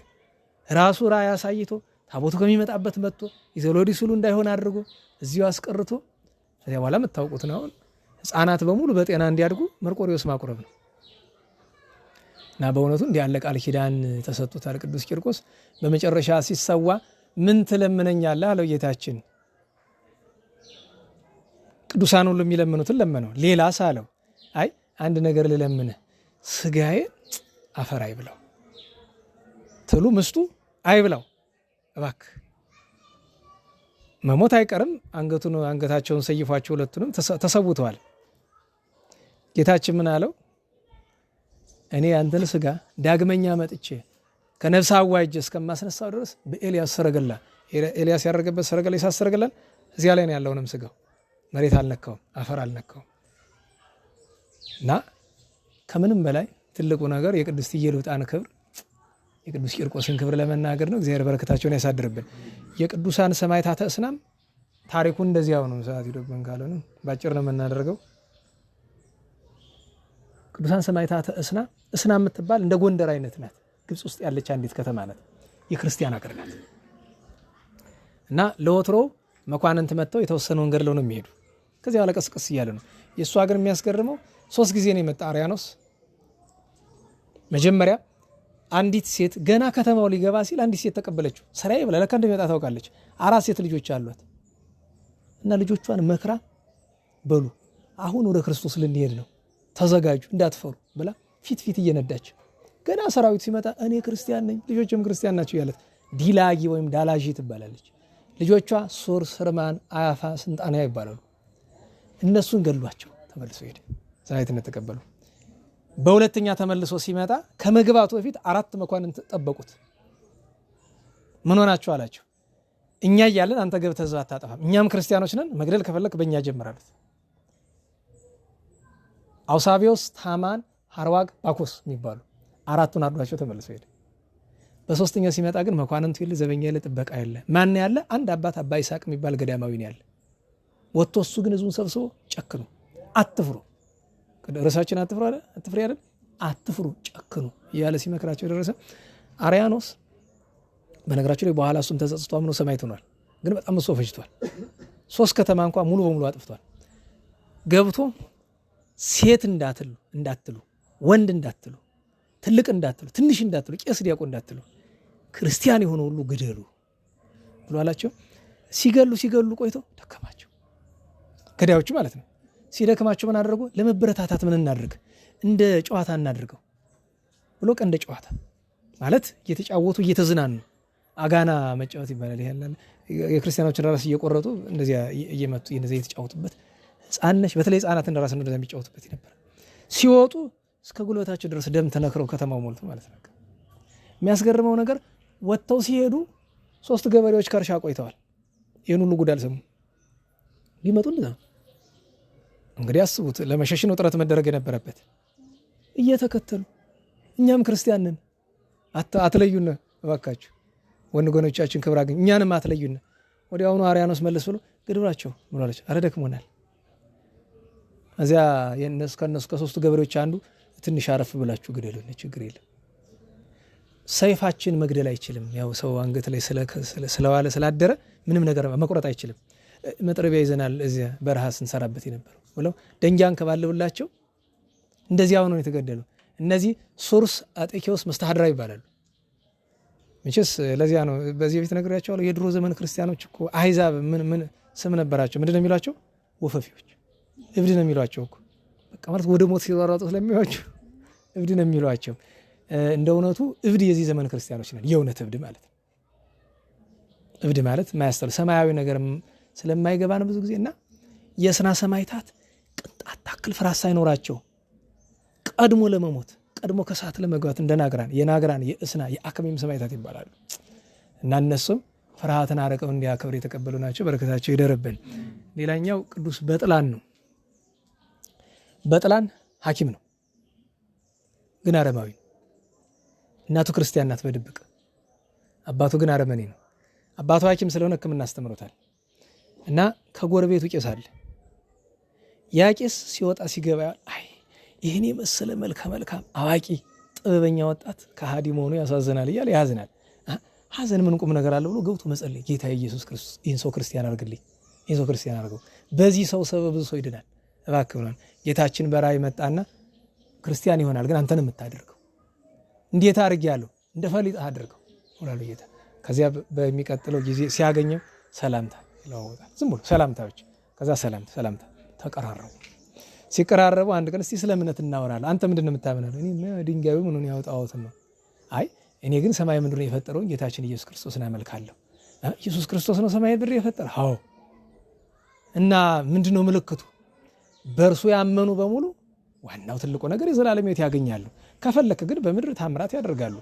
ራሱ ራእይ አሳይቶ ታቦቱ ከሚመጣበት መጥቶ ይዘሎዲ ስሉ እንዳይሆን አድርጎ እዚሁ አስቀርቶ ከዚያ በኋላ የምታውቁት ነው። አሁን ህፃናት በሙሉ በጤና እንዲያድጉ መርቆሬዎስ ማቁረብ ነው። እና በእውነቱ እንዲህ ያለ ቃል ኪዳን ተሰጥቶታል ቅዱስ ቂርቆስ። በመጨረሻ ሲሰዋ ምን ትለምነኛለህ አለው ጌታችን። ቅዱሳን ሁሉ የሚለምኑትን ለመነው። ሌላ ሳለው አይ አንድ ነገር ልለምንህ፣ ስጋዬ አፈር አይብላው፣ ትሉ ምስጡ አይብላው እባክህ። መሞት አይቀርም። አንገታቸውን ሰይፏቸው ሁለቱንም ተሰውተዋል። ጌታችን ምን አለው? እኔ አንተን ስጋ ዳግመኛ መጥቼ ከነፍስ አዋጅ እስከማስነሳው ድረስ በኤልያስ ሰረገላ፣ ኤልያስ ያደረገበት ሰረገላ የሳት ሰረገላ እዚያ ላይ ነው ያለውንም ስጋው መሬት አልነካውም፣ አፈር አልነካውም። እና ከምንም በላይ ትልቁ ነገር የቅድስት ኢየሉጣን ክብር፣ የቅዱስ ቂርቆስን ክብር ለመናገር ነው። እግዚአብሔር በረከታቸውን ያሳድርብን። የቅዱሳን ሰማዕታተ እስናም ታሪኩን እንደዚያው ነው። ሰዓት ይዶብን ካልሆነ ባጭር ነው የምናደርገው። ቅዱሳን ሰማዕታተ እስና የምትባል እንደ ጎንደር አይነት ናት። ግብጽ ውስጥ ያለች አንዲት ከተማ ናት። የክርስቲያን አገር ናት። እና ለወትሮ መኳንንት መጥተው የተወሰነውን ገድለው ነው የሚሄዱ። ከዚያ በኋላ ቀስቀስ እያለ ነው። የእሱ ሀገር የሚያስገርመው 3 ጊዜ ነው የመጣ አርያኖስ። መጀመሪያ አንዲት ሴት ገና ከተማው ሊገባ ሲል አንዲት ሴት ተቀበለችው። ሰራዬ ብላ ለካ እንደሚመጣ ታውቃለች። 4 ሴት ልጆች አሏት። እና ልጆቿን መክራ በሉ አሁን ወደ ክርስቶስ ልንሄድ ነው ተዘጋጁ እንዳትፈሩ ብላ ፊት እየነዳች ገና ሰራዊት ሲመጣ እኔ ክርስቲያን ነኝ ልጆችም ክርስቲያን ናቸው ያለት ዲላጊ ወይም ዳላጂ ትባላለች። ልጆቿ ሱር፣ ስርማን፣ አያፋ፣ ስንጣንያ ይባላሉ። እነሱን ገሏቸው ተመልሶ ሄደ። ሰማዕትነት ተቀበሉ። በሁለተኛ ተመልሶ ሲመጣ ከመግባቱ በፊት 4 መኳንንት ጠበቁት። ምን ሆናችሁ አላቸው። እኛ እያለን አንተ ገብተህ እዛው አታጠፋም፣ እኛም ክርስቲያኖች ነን፣ መግደል ከፈለክ በእኛ ጀምራሉት። አውሳቢዮስ፣ ታማን፣ ሀርዋግ፣ ባኮስ የሚባሉ 4ቱን አርዷቸው ተመልሶ ሄደ። በሶስተኛው ሲመጣ ግን መኳንንቱ የለ፣ ዘበኛ የለ፣ ጥበቃ የለ። ማን ያለ? አንድ አባት አባ ይስሐቅ የሚባል ገዳማዊ ነው ያለ። ወጥቶ እሱ ግን ህዝቡን ሰብስቦ ጨክኑ፣ አትፍሩ፣ ርዕሳችን አትፍሩ አይደል? አትፍሪ አይደል? አትፍሩ፣ ጨክኑ እያለ ሲመክራቸው ደረሰ። አርያኖስ በነገራቸው ላይ በኋላ እሱም ተጸጽቶ አምኖ ሰማዕት ሆኗል። ግን በጣም እሱ ፈጅቷል። 3 ከተማ እንኳን ሙሉ በሙሉ አጥፍቷል። ገብቶ ሴት እንዳትሉ፣ ወንድ እንዳትሉ፣ ትልቅ እንዳትሉ፣ ትንሽ እንዳትሉ፣ ቄስ ዲያቆን እንዳትሉ፣ ክርስቲያን የሆነ ሁሉ ግደሉ ብሎ አላቸው። ሲገሉ ቆይቶ ደከማቸው፣ ገዳዮቹ ማለት ነው። ሲደክማቸው ምን አደረጉ? ለመበረታታት ምን እናድርግ? እንደ ጨዋታ እናድርገው ብሎ እንደ ጨዋታ ማለት እየተጫወቱ እየተዝናኑ አጋና መጫወት ይባላል። ይሄ የክርስቲያኖችን ራስ እየቆረጡ እንደዚያ እየመቱ እንደዚያ እየተጫወቱበት ህፃንነሽ በተለይ ህፃናትን ራስ እንደዚያ የሚጫወቱበት ነበር። ሲወጡ እስከ ጉልበታቸው ድረስ ደም ተነክረው ከተማው ሞልቶ ማለት ነው። የሚያስገርመው ነገር ወጥተው ሲሄዱ 3 ገበሬዎች ከርሻ ቆይተዋል። ይሄን ሁሉ ጉድ አልሰሙ። ሊመጡ እንግዲህ አስቡት፣ ለመሸሽ ነው ጥረት መደረግ የነበረበት። እየተከተሉ እኛም ክርስቲያን ነን አትለዩን እባካችሁ ወንድሞቻችን ክብር አግኝ እኛንም አትለዩን። ወዲያውኑ አርያኖስ መለስ ብሎ ግድብራቸው ምን አለች? አረ ደክሞናል። እዚያ ከነሱ ከ3ቱ ገበሬዎች አንዱ ትንሽ አረፍ ብላችሁ ግደሉን፣ ችግር የለም ሰይፋችን መግደል አይችልም። ያው ሰው አንገት ላይ ስለዋለ ስላደረ ምንም ነገር መቁረጥ አይችልም። መጥረቢያ ይዘናል እዚያ በረሃ ስንሰራበት የነበረው ብለው ደንጃን ከባለብላቸው እንደዚያው ነው የተገደሉ። እነዚህ ሱርስ፣ አጤኪዮስ፣ መስተሃድራ ይባላሉ። ምንጭስ ለዚያ ነው በዚህ በፊት ነግሬያቸዋለሁ። የድሮ ዘመን ክርስቲያኖች እኮ አህዛብ ምን ስም ነበራቸው? ምንድነው የሚሏቸው? ወፈፊዎች፣ እብድ ነው የሚሏቸው እኮ በቃ ማለት ወደ ሞት ሲሯሯጡ ስለሚያዩቸው እብድ ነው የሚሏቸው። እንደ እውነቱ እብድ የዚህ ዘመን ክርስቲያኖች ነን። የእውነት እብድ ማለት እብድ ማለት ማያስተል ሰማያዊ ነገር ስለማይገባን ብዙ ጊዜና የስና ሰማይታት ቅንጣት ታክል ፍርሃት ሳይኖራቸው ቀድሞ ለመሞት ቀድሞ ከሰዓት ለመግባት እንደናግራን የናግራን የእስና የአክሚም ሰማይታት ይባላሉ። እና እነሱም ፍርሃትን አረቀው እንዲያከብር የተቀበሉ ናቸው። በረከታቸው ይደርብን። ሌላኛው ቅዱስ በጥላን ነው። በጥላን ሐኪም ነው፣ ግን አረማዊ። እናቱ ክርስቲያን ናት በድብቅ፣ አባቱ ግን አረመኔ ነው። አባቱ ሐኪም ስለሆነ ሕክምና አስተምሮታል። እና ከጎረቤቱ ቄስ አለ። ያ ቄስ ሲወጣ ሲገባ አይ ይህን የመሰለ መልካም አዋቂ ጥበበኛ ወጣት ከሃዲ መሆኑ ያሳዝናል እያለ ያዝናል። ሐዘን ምን ቁም ነገር አለ ብሎ ገብቶ መጸለይ፣ ጌታ ኢየሱስ ክርስቶስ ይህን ሰው ክርስቲያን አድርግልኝ፣ ይህን ሰው ክርስቲያን አድርገው፣ በዚህ ሰው ሰበብ ብዙ ሰው ይድናል እባክህ ብሏል። ጌታችን በራእይ መጣና ክርስቲያን ይሆናል፣ ግን አንተን የምታደርገው እንዴት አድርጌያለሁ? እንደ ፈሊጥ አድርገው ወላሉ ጌታ። ከዚያ በሚቀጥለው ጊዜ ሲያገኘው ሰላምታ ይለዋወጣል። ዝም ብሎ ሰላምታዎች፣ ከዛ ሰላምታ ተቀራረቡ። ሲቀራረቡ አንድ ቀን እስቲ ስለ እምነት እናወራለን። አንተ ምንድነው የምታምነው? እኔ ድንጋዩ ምኑን ያወጣውት ነው። አይ እኔ ግን ሰማይ ምድርን የፈጠረውን ጌታችን ኢየሱስ ክርስቶስን አመልካለሁ። ኢየሱስ ክርስቶስ ነው ሰማይ ምድር የፈጠረ? አዎ። እና ምንድነው ምልክቱ? በእርሱ ያመኑ በሙሉ ዋናው ትልቁ ነገር የዘላለም ሕይወት ያገኛሉ። ከፈለክ ግን በምድር ታምራት ያደርጋሉ፣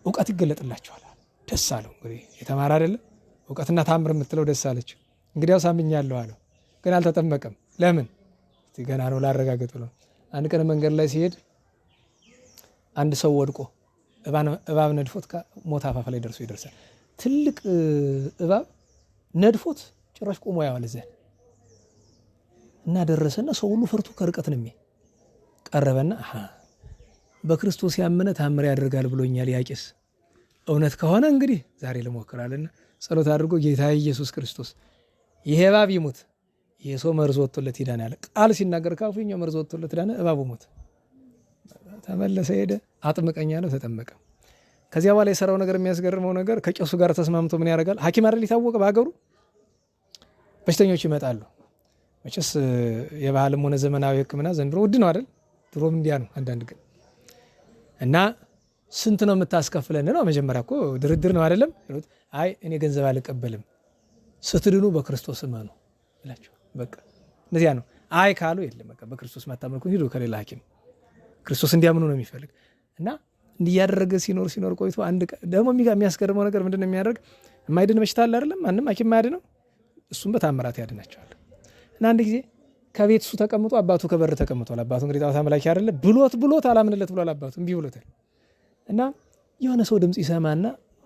እውቀት ይገለጥላቸዋል። ደስ አለው። እንግዲህ የተማረ አይደለም እውቀትና ታምር የምትለው ደስ አለችው። እንግዲያው ሳምኛለሁ አለው፣ ግን አልተጠመቀም። ለምን? ገና ነው ላረጋግጥ ብሎ። አንድ ቀን መንገድ ላይ ሲሄድ አንድ ሰው ወድቆ እባብ ነድፎት ሞት አፋፍ ላይ ይደርሳል። ትልቅ እባብ ነድፎት ጭራሽ ቆሞ ያዋል እዚያ እና ደረሰና ሰው ሁሉ ፈርቶ ከርቀት ነው ቀረበና በክርስቶስ ያመነ ታምር ያደርጋል ብሎኛል ያ ቄስ። እውነት ከሆነ እንግዲህ ዛሬ ልሞክራልና ጸሎት አድርጎ ጌታ ኢየሱስ ክርስቶስ ይሄ እባብ ይሙት፣ ይሄ ሰው መርዝ ወጥቶለት ይዳናል። ቃል ሲናገር ካፉኛው መርዝ ወጥቶለት ዳነ፣ እባቡ ሞት። ተመለሰ፣ ሄደ፣ አጥምቀኛ ነው፣ ተጠመቀ። ከዚያ በኋላ የሰራው ነገር የሚያስገርመው ነገር ከቄሱ ጋር ተስማምቶ ምን ያደርጋል? ሐኪም አይደል የታወቀ በሀገሩ። በሽተኞች ይመጣሉ። መቼስ የባህልም ሆነ ዘመናዊ ሕክምና ዘንድሮ ውድ ነው አይደል? ድሮም እንዲያ ነው። አንዳንድ ግን እና ስንት ነው የምታስከፍለን ነው? መጀመሪያ እኮ ድርድር ነው አይደለም? አይ እኔ ገንዘብ አልቀበልም ስትድኑ በክርስቶስ እመኑ ይላቸው። በቃ እንደዚያ ነው። አይ ካሉ የለም በቃ በክርስቶስ ማታመልኩ ሂዱ ከሌላ ሐኪም ክርስቶስ እንዲያምኑ ነው የሚፈልግ። እና እንዲያደረገ ሲኖር ቆይቶ አንድ ደግሞ የሚያስገርመው ነገር ምንድነው የሚያደርግ የማይድን በሽታ አለ አይደለም? ማንም ሐኪም ማያድነው እሱም በታምራት ያድናቸዋል። እና አንድ ጊዜ ከቤት እሱ ተቀምጦ አባቱ ከበር ተቀምጧል። አባቱ እንግዲህ ጣዖት አምላኪ አይደለ? ብሎት አላምንለት ብሏል። አባቱ እምቢ ብሎታል። እና የሆነ ሰው ድምጽ ይሰማና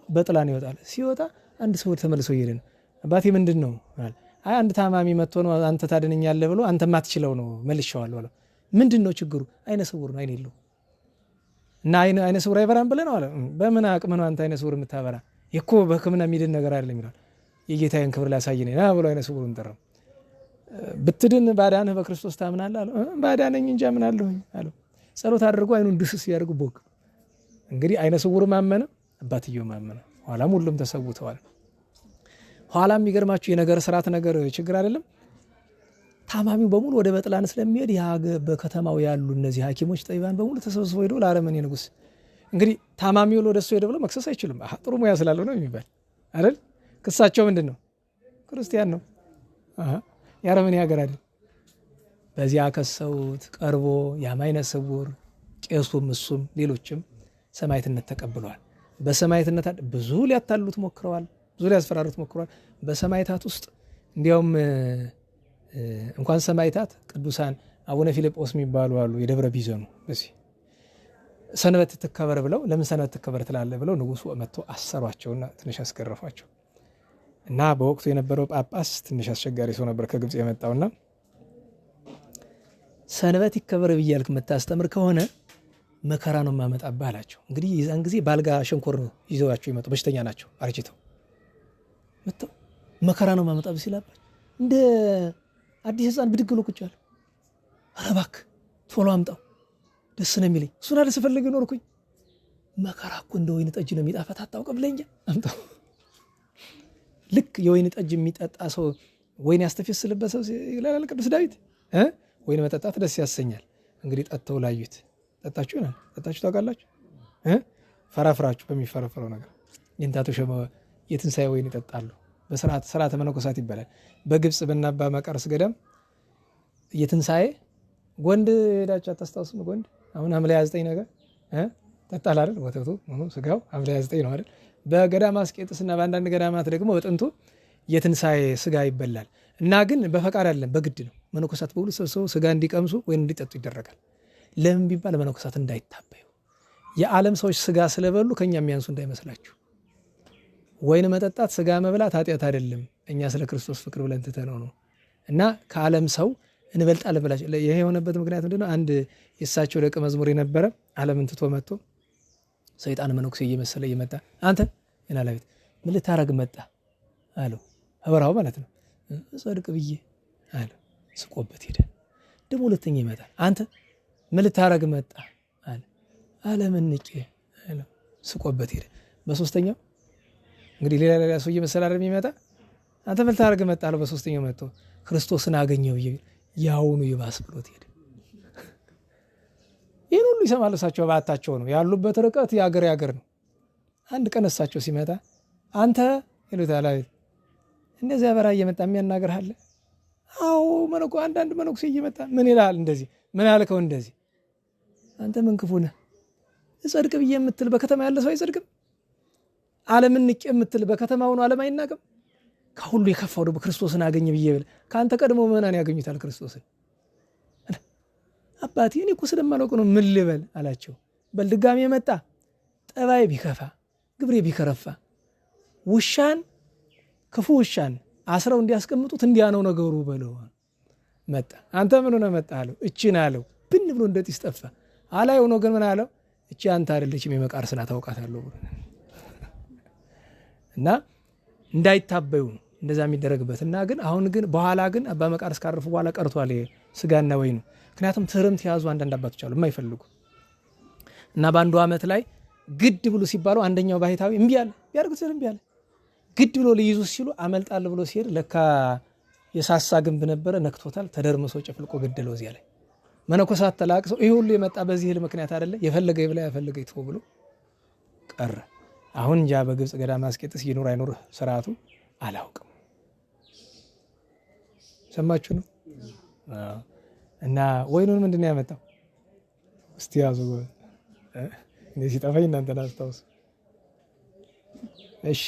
በጥላን ይወጣል። ሲወጣ አንድ ሰው ተመልሶ ይሄድ ነው። አባቴ ምንድን ነው? አይ አንድ ታማሚ መጥቶ ነው አንተ ታድነኛለህ ብሎ አንተ ማትችለው ነው መልሼዋለሁ አለ። ምንድን ነው ችግሩ? አይነ ስውር ነው፣ አይን የለው እና አይነ ስውር አይበራም ብለህ ነው አለ። በምን አቅም ነው አንተ አይነ ስውር የምታበራ? እኮ በሕክምና የሚድን ነገር አይደለም ይላል። የጌታዬን ክብር ላሳየኝ ና ብሎ አይነ ስውሩን ጠራው። ብትድን ባዳንህ በክርስቶስ ታምናለህ አለው። ባዳነኝ እንጂ አምናለሁኝ አለው። ጸሎት አድርጎ አይኑን ድስስ ያደርጉ ቦክ። እንግዲህ አይነ ስውር ማመነ፣ አባትየው ማመነ። ኋላም ሁሉም ተሰውተዋል። ኋላም የሚገርማችሁ የነገር ስርዓት ነገር ችግር አይደለም። ታማሚው በሙሉ ወደ በጥላን ስለሚሄድ በከተማው ያሉ እነዚህ ሐኪሞች ጠይባን በሙሉ ተሰብስበው ሄደው ለአረመኔ ንጉሥ እንግዲህ ታማሚው ወደ እሱ ሄደ ብለው መክሰስ አይችሉም። ጥሩ ሙያ ስላለው ነው የሚባል አይደል? ክሳቸው ምንድን ነው? ክርስቲያን ነው፣ የአረመኔ ሀገር አይደል? በዚያ ከሰውት ቀርቦ ያም አይነ ስውር ቄሱም እሱም ሌሎችም ሰማዕትነት ተቀብለዋል። በሰማዕትነት ብዙ ሊያታሉት ሞክረዋል፣ ብዙ ሊያስፈራሩት ሞክረዋል። በሰማዕታት ውስጥ እንዲያውም እንኳን ሰማዕታት ቅዱሳን አቡነ ፊልጶስ የሚባሉ አሉ። የደብረ ቢዘኑ በዚህ ሰንበት ትከበር ብለው ለምን ሰንበት ትከበር ትላለህ ብለው ንጉሱ መጥቶ አሰሯቸውና ትንሽ አስገረፏቸው። እና በወቅቱ የነበረው ጳጳስ ትንሽ አስቸጋሪ ሰው ነበር ከግብጽ የመጣውና ሰንበት ይከበር ብያልክ የምታስተምር ከሆነ መከራ ነው የማመጣብህ አላቸው። እንግዲህ የዛን ጊዜ ባልጋ ሸንኮር ይዘዋቸው ይመጡ በሽተኛ ናቸው አርጅተው መጥተው መከራ ነው የማመጣብህ ሲላባቸው እንደ አዲስ ሕፃን ብድግ ብሎ ቁጭ አለ። ኧረ እባክህ ቶሎ አምጣው ደስ ነው የሚለኝ እሱን አለ ስፈልግ ኖርኩኝ። መከራ እኮ እንደ ወይን ጠጅ ነው የሚጣፈጥ አታውቅም ብለኛ አምጣው። ልክ የወይን ጠጅ የሚጠጣ ሰው ወይን ያስተፈስልበት ሰው ይላል ቅዱስ ዳዊት ወይን መጠጣት ደስ ያሰኛል። እንግዲህ ጠጥተው ላዩት። ጠጣችሁ ታውቃላችሁ? ፈራፍራችሁ በሚፈረፈረው ነገር የእንታቶ ሸማ የትንሣኤ ወይን ይጠጣሉ። በስርዓተ መነኮሳት ይባላል። በግብጽ በናባ መቃርስ ገዳም የትንሣኤ ጎንድ ሄዳችሁ አታስታውሱም? ጎንድ አሁን ሐምሌ 29 ነገር ጠጣል አይደል? ወተቱ ስጋው ሐምሌ 29 ነው አይደል? በገዳም አስቄጥስና በአንዳንድ ገዳማት ደግሞ በጥንቱ የትንሣኤ ስጋ ይበላል እና ግን በፈቃድ አይደለም በግድ ነው። መነኮሳት በሁሉ ሰብስበው ስጋ እንዲቀምሱ ወይም እንዲጠጡ ይደረጋል። ለምን ቢባል መነኮሳት እንዳይታበዩ። የዓለም ሰዎች ስጋ ስለበሉ ከኛ የሚያንሱ እንዳይመስላችሁ። ወይን መጠጣት ስጋ መብላት ኃጢአት አይደለም። እኛ ስለ ክርስቶስ ፍቅር ብለን ትተነው ነው እና ከዓለም ሰው እንበልጣለን ብላችሁ። ይሄ የሆነበት ምክንያት ምንድነው? አንድ የእሳቸው ደቀ መዝሙር የነበረ ዓለምን ትቶ መጥቶ ሰይጣን መነኩሴ እየመሰለ እየመጣ አንተ የናላዊት ምን ልታረግ መጣ አለው። አበራው ማለት ነው። ጸድቅ ብዬ አለ። ስቆበት ሄደ። ደግሞ ሁለተኛ ይመጣል። አንተ ምን ልታረግ መጣ አለ። ዓለምን ንቄ አለ። ስቆበት ሄደ። በሶስተኛው እንግዲህ ሌላ ሰው እየመሰለ አይደል የሚመጣ። አንተ ምን ልታረግ መጣ አለው። በሶስተኛው መጥቶ ክርስቶስን አገኘው ብዬ ያውኑ ይባስ ብሎት ሄደ። ይህን ሁሉ ይሰማሉ። እሳቸው ባታቸው ነው ያሉበት ርቀት ያገር ነው። አንድ ቀን እሳቸው ሲመጣ አንተ ይሉታል። አቤት እንደዚያ በራ እየመጣ የሚያናገር አለ። አዎ መነኮ አንዳንድ መነኩሴ እየመጣ ምን ይላል? እንደዚህ ምን አልከው? እንደዚህ አንተ ምን ክፉ ነህ? እጸድቅ ብዬ የምትል በከተማ ያለ ሰው አይጸድቅም? ዓለምን ንቄ የምትል በከተማው ነው ዓለም አይናቅም? ከሁሉ የከፋው ደግሞ ክርስቶስን አገኘ ብዬ ብል ከአንተ ቀድሞ ምዕመናን ያገኙታል ክርስቶስን። አባቴ እኔ እኮ ስለማላውቅ ነው ምን ልበል አላቸው። በል ድጋሜ መጣ። ጠባይ ቢከፋ ግብሬ ቢከረፋ ውሻን ክፉ ውሻን አስረው እንዲያስቀምጡት እንዲያ ነው ነገሩ በለው። መጣ። አንተ ምን ሆነ መጣ አለው። እቺን አለው። ብን ብሎ እንደጢስ ጠፋ። አላየው ነው ግን ምን አለው? እቺ አንተ አይደለችም የመቃርስ ናት አውቃታለሁ ብሎ እና እንዳይታበዩ ነው እንደዛ የሚደረግበት። እና ግን አሁን ግን በኋላ ግን አባ መቃርስ ካረፉ በኋላ ቀርቷል ስጋና ወይኑ። ምክንያቱም ትርምት ያዙ አንዳንድ አባቶች አሉ የማይፈልጉ እና በአንዱ ዓመት ላይ ግድ ብሎ ሲባሉ አንደኛው ባህታዊ እምቢ አለ። ቢያርጉት እምቢ አለ። ግድ ብሎ ሊይዙ ሲሉ አመልጣል ብሎ ሲሄድ ለካ የሳሳ ግንብ ነበረ ነክቶታል። ተደርምሶ ጨፍልቆ ገደለው እዚያ ላይ። መነኮሳት ተላቅሰው ይሄ ሁሉ የመጣ በዚህ እህል ምክንያት አይደለ? የፈለገ ይብላ የፈለገ ይተው ብሎ ቀረ። አሁን እንጃ በግብፅ ገዳም አስቄጥስ ይኑር አይኑር ስርዓቱ አላውቅም። ሰማችሁ ነው። እና ወይኑን ምንድን ነው ያመጣው? እስቲ ያዙ እንዴ ሲጠፋኝ እናንተን አስታውሱ። እሺ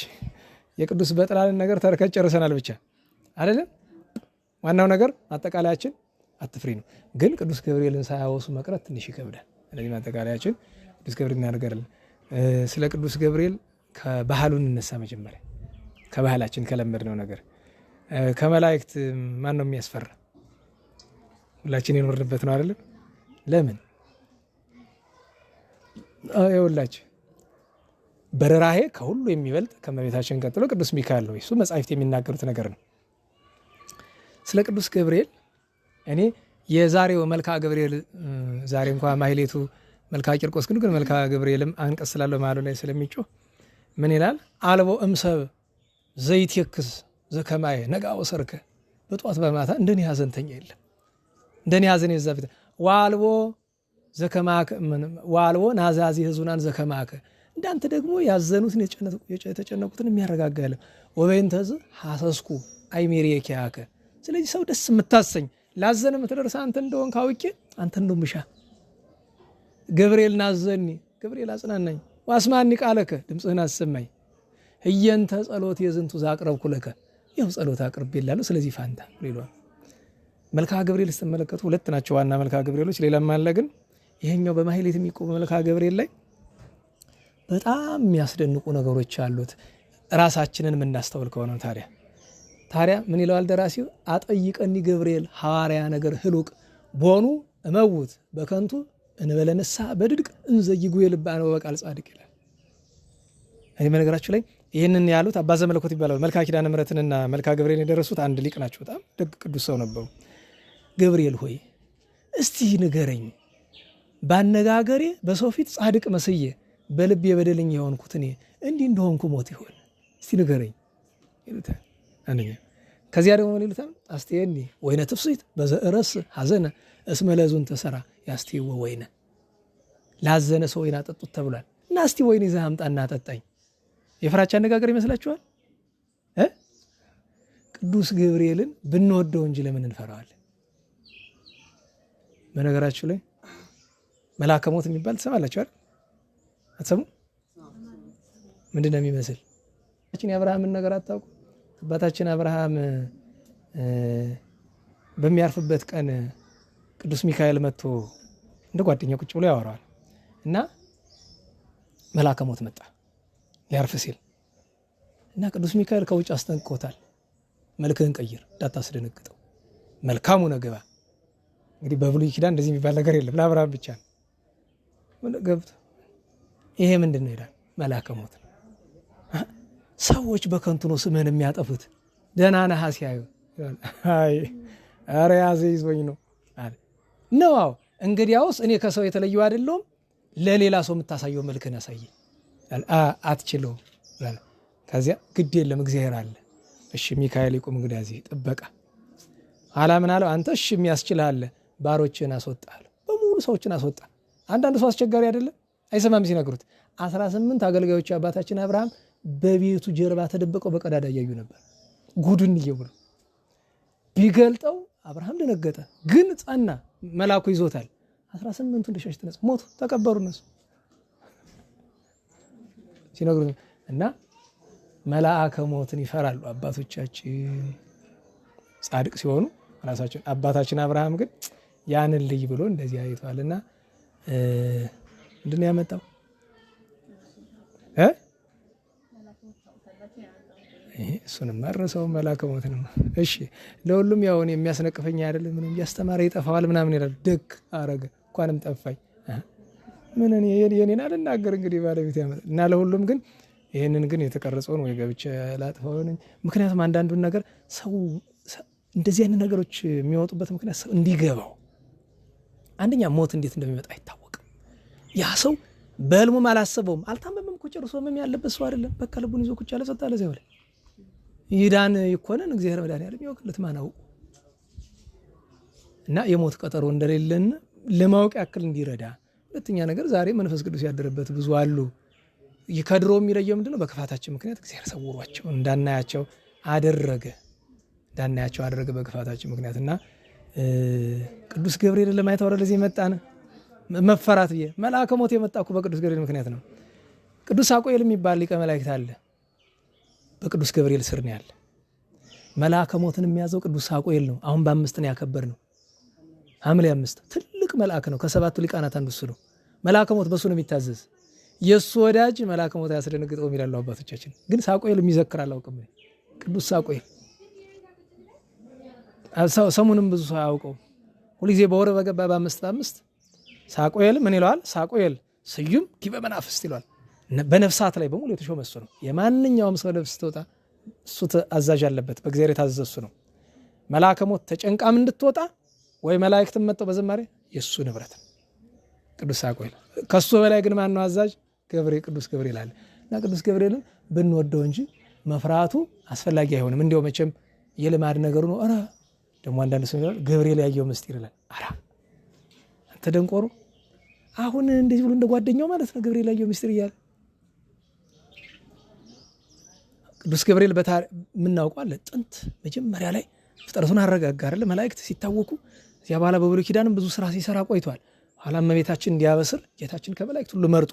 የቅዱስ በጥላልን ነገር ተርከን ጨርሰናል ብቻ አይደለም። ዋናው ነገር ማጠቃለያችን አትፍሪ ነው። ግን ቅዱስ ገብርኤልን ሳያወሱ መቅረት ትንሽ ይከብዳል። ስለዚህ ማጠቃለያችን ቅዱስ ገብርኤል እናደርጋለን። ስለ ቅዱስ ገብርኤል ከባህሉን እንነሳ። መጀመሪያ ከባህላችን ከለመድነው ነገር ከመላእክት ማን ነው የሚያስፈራ? ሁላችን የኖርንበት ነው አይደለም? ለምን ይኸውላችሁ በረራሄ ከሁሉ የሚበልጥ ከመቤታችን ቀጥሎ ቅዱስ ሚካኤል ነው። እሱ መጻሕፍት የሚናገሩት ነገር ነው። ስለ ቅዱስ ገብርኤል እኔ የዛሬው መልክዓ ገብርኤል ዛሬ እንኳን ማህሌቱ መልክዓ ቂርቆስ ግን መልክዓ ገብርኤልም አንቀጽ ስላለው ማሉ ላይ ስለሚጮህ ምን ይላል? አልቦ እምሰብ ዘይትየክስ ዘከማየ ነጋ ወሰርከ። በጧት በማታ እንደኔ ሐዘንተኛ የለም፣ እንደኔ ሐዘን የዛብት ዋልቦ ዘከማከ ዋልቦ ናዛዚ ህዙናን ዘከማከ። እንዳንተ ደግሞ ያዘኑትን የተጨነቁትን የሚያረጋጋ ያለ ወበይንተዝ ሐሰስኩ አይሜሪየኪያከ። ስለዚህ ሰው ደስ የምታሰኝ ላዘነ የምትደርስ አንተ እንደሆንክ አውቄ አንተ እንደምሻ ገብርኤል ናዘኒ ገብርኤል አጽናናኝ ዋስማኒ ቃለከ ድምጽህን አሰማኝ እየንተ ጸሎት የዝንቱ ዛቅረብኩ ለከ ይኸው ጸሎት አቅርቤላለሁ ስለዚህ ፋንታ ይሏል። መልክዓ ገብርኤል ስትመለከቱ ሁለት ናቸው ዋና መልክዓ ገብርኤሎች። ሌላም አለ፣ ግን ይሄኛው በማህሌት የሚቆም መልክዓ ገብርኤል ላይ በጣም የሚያስደንቁ ነገሮች አሉት። ራሳችንን የምናስተውል ከሆነ ታዲያ ምን ይለዋል ደራሲው? አጠይቀኒ ገብርኤል ሐዋርያ ነገር ህሉቅ ቦኑ እመውት በከንቱ እንበለነሳ በድድቅ እንዘይጉ የልባነ በቃል ጻድቅ ይላል። እኔ በነገራችሁ ላይ ይህንን ያሉት አባ ዘመለኮት ይባላሉ። መልክዓ ኪዳነ ምሕረትንና መልክዓ ገብርኤልን የደረሱት አንድ ሊቅ ናቸው። በጣም ደግ ቅዱስ ሰው ነበሩ። ገብርኤል ሆይ እስቲ ንገረኝ፣ ባነጋገሬ በሰው ፊት ጻድቅ መስዬ በልቤ በደለኛ የሆንኩት እኔ እንዲህ እንደሆንኩ ሞት ይሆን እስቲ ንገረኝ ይሉታል። አንደኛ ከዚያ ደግሞ ምን ይሉታል? አስተየኒ ወይነ ትፍሲት በዘእረስ ሐዘነ እስመ ለዙን ተሰራ ያስተይወ ወይነ። ላዘነ ሰው ወይን አጠጡት ተብሏል እና እስቲ ወይን ይዘህ አምጣና አጠጣኝ። የፍራቻ አነጋገር ይመስላችኋል? ቅዱስ ገብርኤልን ብንወደው እንጂ ለምን እንፈራዋለን? በነገራችሁ ላይ መልአከ ሞት የሚባል ትሰማላችሁ አይደል? አትሰሙ? ምንድን ነው የሚመስል? የአብርሃምን ነገር አታውቁ? አባታችን አብርሃም በሚያርፍበት ቀን ቅዱስ ሚካኤል መጥቶ እንደ ጓደኛ ቁጭ ብሎ ያወራዋል እና መልአከ ሞት መጣ ሊያርፍ ሲል እና ቅዱስ ሚካኤል ከውጭ አስጠንቅቆታል። መልክህን ቀይር፣ እንዳታስደነግጠው፣ መልካሙ ነገባ። እንግዲህ በብሉይ ኪዳን እንደዚህ የሚባል ነገር የለም፣ ለአብርሃም ብቻ ነው። ገብቶ ይሄ ምንድን ነው ይላል? መልአከ ሞት ነው። ሰዎች በከንቱ ነው ስምህን የሚያጠፉት፣ ደህና ነህ ሲያዩ አይ ኧረ ያዘ ይዞኝ ነው አለ ነው። አዎ እንግዲያውስ እኔ ከሰው የተለየው አይደለሁም፣ ለሌላ ሰው የምታሳየው መልክህን ያሳየኝ። አትችለው። ከዚያ ግድ የለም እግዚአብሔር አለ። እሺ ሚካኤል ይቁም እንግዲህ እዚህ ጥበቃ አላምን አለው። አንተ እሺ የሚያስችልህ አለ፣ ባሮችን አስወጣል፣ በሙሉ ሰዎችን አስወጣ። አንዳንድ ሰው አስቸጋሪ አይደለም፣ አይሰማም ሲነግሩት። 18 አገልጋዮች አባታችን አብርሃም በቤቱ ጀርባ ተደብቀው በቀዳዳ እያዩ ነበር። ጉዱን እየብሉ ቢገልጠው አብርሃም ደነገጠ፣ ግን ጸና። መልአኩ ይዞታል። 18ቱ እንደሸሽ ተነጽ ሞቱ፣ ተቀበሩ እነሱ ሲነግሩ እና መልአከ ሞትን ይፈራሉ አባቶቻችን ጻድቅ ሲሆኑ ራሳችን። አባታችን አብርሃም ግን ያንን ልጅ ብሎ እንደዚህ አይቷልና ምንድን ነው ያመጣው? እሱንም ማረሰው መልአከ ሞት ነው። እሺ ለሁሉም ያው እኔ የሚያስነቅፈኝ አይደለም፣ ምንም ያስተማረ ይጠፋዋል ምናምን ይላል። ደግ አረገ እንኳንም ጠፋኝ። ምን እኔ የኔን አልናገር እንግዲህ ባለቤት ያመጣ እና ለሁሉም ግን ይሄንን ግን የተቀረጸውን ወይ ገብቼ ላጥፋው ነኝ። ምክንያቱም አንዳንዱን ነገር ሰው እንደዚህ አይነት ነገሮች የሚወጡበት ምክንያት ሰው እንዲገባው፣ አንደኛ ሞት እንዴት እንደሚመጣ አይታወቅም። ያ ሰው በህልሙም አላሰበውም፣ አልታመመም እኮ ጨርሶ ህመም ያለበት ሰው አይደለም። በቃ ልቡን ይዞ ቁጭ ያለ ጸጥ አለ። ዘው ላይ ይዳን ይኮነን እግዚአብሔር መድኃኒዓለም ያውቅለት ማናው እና የሞት ቀጠሮ እንደሌለን ለማወቅ ያክል እንዲረዳ። ሁለተኛ ነገር ዛሬ መንፈስ ቅዱስ ያደረበት ብዙ አሉ። ከድሮ የሚለየው ምንድነው? በክፋታችን ምክንያት እግዚአብሔር ሰውሯቸው እንዳናያቸው አደረገ በክፋታችን ምክንያት እና ቅዱስ ገብርኤል ለማየት ወደ ለዚህ መጣን መፈራት ብዬ መልአከ ሞት የመጣኩ በቅዱስ ገብርኤል ምክንያት ነው። ቅዱስ ሳቆኤል የሚባል ሊቀ መላእክት አለ። በቅዱስ ገብርኤል ስር ነው ያለ። መልአከ ሞትን የሚያዘው ቅዱስ ሳቆኤል ነው። አሁን በ5 ነው ያከበር ነው። ሐምሌ 5 ትልቅ መልአክ ነው። ከ7ቱ ሊቃናት አንዱ እሱ ነው። መልአከ ሞት በሱ ነው የሚታዘዝ። የሱ ወዳጅ መልአከ ሞት ያስደነግጠው ይላሉ አባቶቻችን። ግን ሳቆኤል የሚዘክር አላውቅም። ቅዱስ ሳቆኤል ሰሙንም ብዙ ሰው አያውቀው። ሁልጊዜ በወር በገባ በ5 ሳቆኤል ምን ይለዋል? ሳቆኤል ስዩም ዲበ መናፍስት ይለዋል። በነፍሳት ላይ በሙሉ የተሾመ እሱ ነው። የማንኛውም ሰው ነፍስ ስትወጣ እሱ አዛዥ አለበት። በእግዚአብሔር የታዘዘ እሱ ነው። መልአከ ሞት ተጨንቃም እንድትወጣ ወይ መላእክትም መጥተው በዝማሬ የእሱ ንብረት ቅዱስ ሳቆኤል። ከሱ በላይ ግን ማን ነው አዛዥ? ገብርኤል፣ ቅዱስ ገብርኤል አለ እና ቅዱስ ገብርኤልን ብንወደው እንጂ መፍራቱ አስፈላጊ አይሆንም። እንዲያው መቼም የልማድ ነገሩ ነው። ኧረ ደግሞ አንዳንድ ሰው ይላል ገብርኤል ያየው ምስጢር ይላል። ኧረ አንተ ደንቆሮ፣ አሁን እንደዚህ ብሎ እንደ ጓደኛው ማለት ነው ገብርኤል ያየው ምስጢር እያለ ቅዱስ ገብርኤል የምናውቀው አለ። ጥንት መጀመሪያ ላይ ፍጥረቱን አረጋጋ አይደል? መላእክት ሲታወቁ እዚያ በኋላ በብሉይ ኪዳንም ብዙ ስራ ሲሰራ ቆይቷል። ኋላ እመቤታችን እንዲያበስር ጌታችን ከመላእክት ሁሉ መርጦ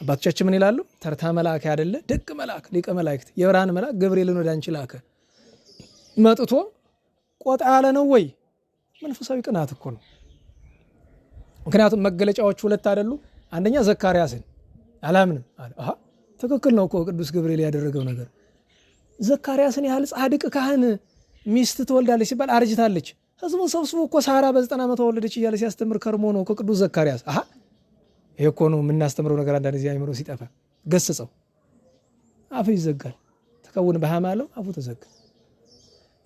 አባቶቻችን ምን ይላሉ? ተርታ መልአክ አይደለ ደግ መልአክ ሊቀ መላእክት የብርሃን መልአክ ገብርኤልን ወደ አንቺ ላከ። መጥቶ ቆጣ ያለ ነው ወይ? መንፈሳዊ ቅናት እኮ ነው። ምክንያቱም መገለጫዎቹ ሁለት አይደሉ? አንደኛ ዘካርያስን አላምንም አለ። አሃ ትክክል ነው እኮ ቅዱስ ገብርኤል ያደረገው ነገር። ዘካርያስን ያህል ጻድቅ ካህን ሚስት ትወልዳለች ሲባል አርጅታለች። ህዝቡን ሰብስቦ እኮ ሳራ በ90 ዓመቷ ወለደች እያለ ሲያስተምር ከርሞ ነው ቅዱስ ዘካርያስ። አሃ ይሄ እኮ ነው የምናስተምረው ነገር። አንዳንድ ጊዜ አይምሮ ሲጠፋ ገስጸው አፉ ይዘጋል። ተከውን በሃማለው አፉ ተዘጋ።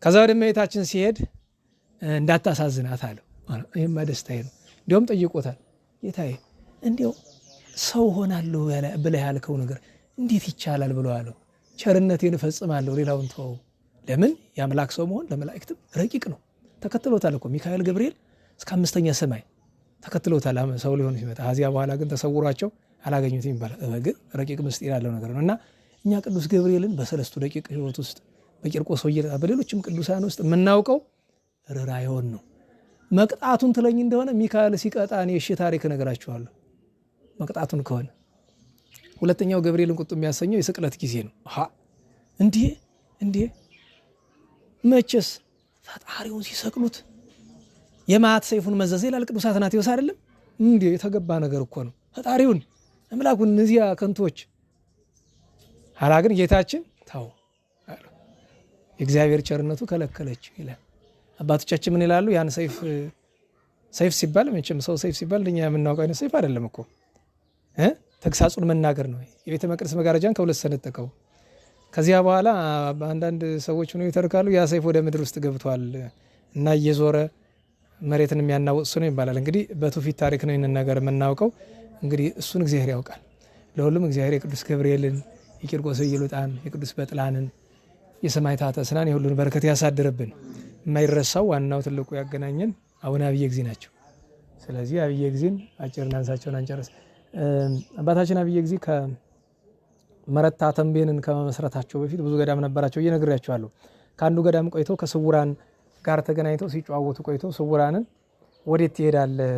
ከዛ ወደ እመቤታችን ሲሄድ እንዳታሳዝናት አለው። ይሄማ ደስታዬ ነው። እንዲያውም ጠይቆታል። ጌታዬ እንዲያው ሰው ሆናለሁ ብለህ ያልከው ነገር እንዴት ይቻላል ብሎ አለው። ቸርነቴን እፈጽማለሁ ሌላውን ተወው። ለምን የአምላክ ሰው መሆን ለመላእክትም ረቂቅ ነው። ተከትሎታል እኮ ሚካኤል ገብርኤል እስከ 5ኛ ሰማይ ተከትሎታል ሰው ሊሆን ሲመጣ። ከዚያ በኋላ ግን ተሰውሯቸው አላገኙትም ይባላል። ግን ረቂቅ ምስጢር ያለው ነገር ነው እና እኛ ቅዱስ ገብርኤልን በሰለስቱ ደቂቅ ሕይወት ውስጥ በቂርቆስ ወንጌል በሌሎችም ቅዱሳን ውስጥ የምናውቀው ርኅራኄውን ነው። መቅጣቱን ትለኝ እንደሆነ ሚካኤል ሲቀጣ እኔ እሺ ታሪክ እነግራችኋለሁ። መቅጣቱን ከሆነ ሁለተኛው ገብርኤልን ቁጡ የሚያሰኘው የስቅለት ጊዜ ነው። እንዴ መቼስ ፈጣሪውን ሲሰቅሉት የመዓት ሰይፉን መዘዘ ይላል ቅዱስ አትናቴዎስ አይደለም እንዴ? የተገባ ነገር እኮ ነው። ፈጣሪውን አምላኩን እነዚያ ከንቶች ኋላ ግን ጌታችን ታው የእግዚአብሔር ቸርነቱ ከለከለችው ይላል። አባቶቻችን ምን ይላሉ? ያን ሰይፍ ሲባል መቼም ሰው ሰይፍ ሲባል እንደኛ የምናውቀው አይነት ሰይፍ አይደለም እኮ ተግሳጹን መናገር ነው። የቤተ መቅደስ መጋረጃን ከሁለት ሰነጠቀው። ከዚያ በኋላ አንዳንድ ሰዎች ነው ይተርካሉ ያ ሰይፍ ወደ ምድር ውስጥ ገብቷል እና እየዞረ መሬትን የሚያናውጥ ነው ይባላል። እንግዲህ በትውፊት ታሪክ ነው ይህንን ነገር የምናውቀው። እንግዲህ እሱን እግዚአብሔር ያውቃል። ለሁሉም እግዚአብሔር የቅዱስ ገብርኤልን፣ የቂርቆስ ኢየሉጣን፣ የቅዱስ በጥላንን፣ የሰማዕታተ ስናን የሁሉን በረከት ያሳድርብን። የማይረሳው ዋናው ትልቁ ያገናኘን አቡነ አብየ እግዚእ ናቸው። ስለዚህ አብየ እግዚእን አጭር እናንሳቸውን አንጨርስ። አባታችን አብየ እግዚእ ከመረታ ተንቤንን ከመመስረታቸው በፊት ብዙ ገዳም ነበራቸው እየነግሬያቸዋለሁ። ከአንዱ ገዳም ቆይተው ከስውራን ጋር ተገናኝተው ሲጨዋወቱ ቆይተው ስውራንን ወዴት ትሄዳለህ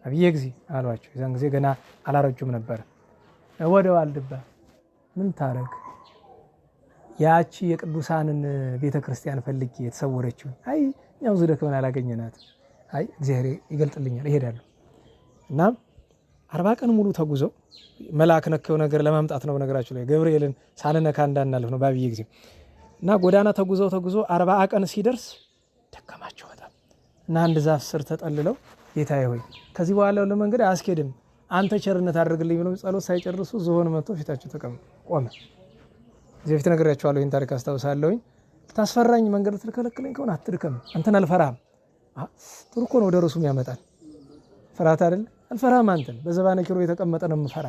አብየ እግዚእ አሏቸው። የዛን ጊዜ ገና አላረጁም ነበር። ወደ ዋልድባ። ምን ታረግ? ያቺ የቅዱሳንን ቤተክርስቲያን ፈልጌ የተሰወረችው አይ እኛው ዝደከመን አላገኘናት። አይ እግዚአብሔር ይገልጥልኛል እሄዳለሁ። እና 40 ቀን ሙሉ ተጉዘው መልአክ ነከው ነገር ለማምጣት ነው ነገራችሁ ላይ ገብርኤልን ሳልነካ እንዳናልፍ ነው በአብየ እግዚእ። እና ጎዳና ተጉዘው 40 ቀን ሲደርስ ደከማቸው በጣም እና አንድ ዛፍ ስር ተጠልለው ጌታዬ ሆይ ከዚህ በኋላ ያለው መንገድ አያስኬድም አንተ ቸርነት አድርግልኝ ብለው ጸሎት ሳይጨርሱ ዝሆን መጥቶ ፊታቸው ቆመ። እዚህ ፊት ነግሬያቸዋለሁ። ይህን ታሪክ አስታውሳለሁኝ። ታስፈራኝ መንገድ ትከለክለኝ ከሆነ አትድከም፣ አንተን አልፈራህም። ጥሩ እኮ ነው፣ ደረሱም ያመጣል። ፍርሃት አይደል? አልፈራህም አንተን በዘባነ ኪሩብ የተቀመጠ ነው የምፈራ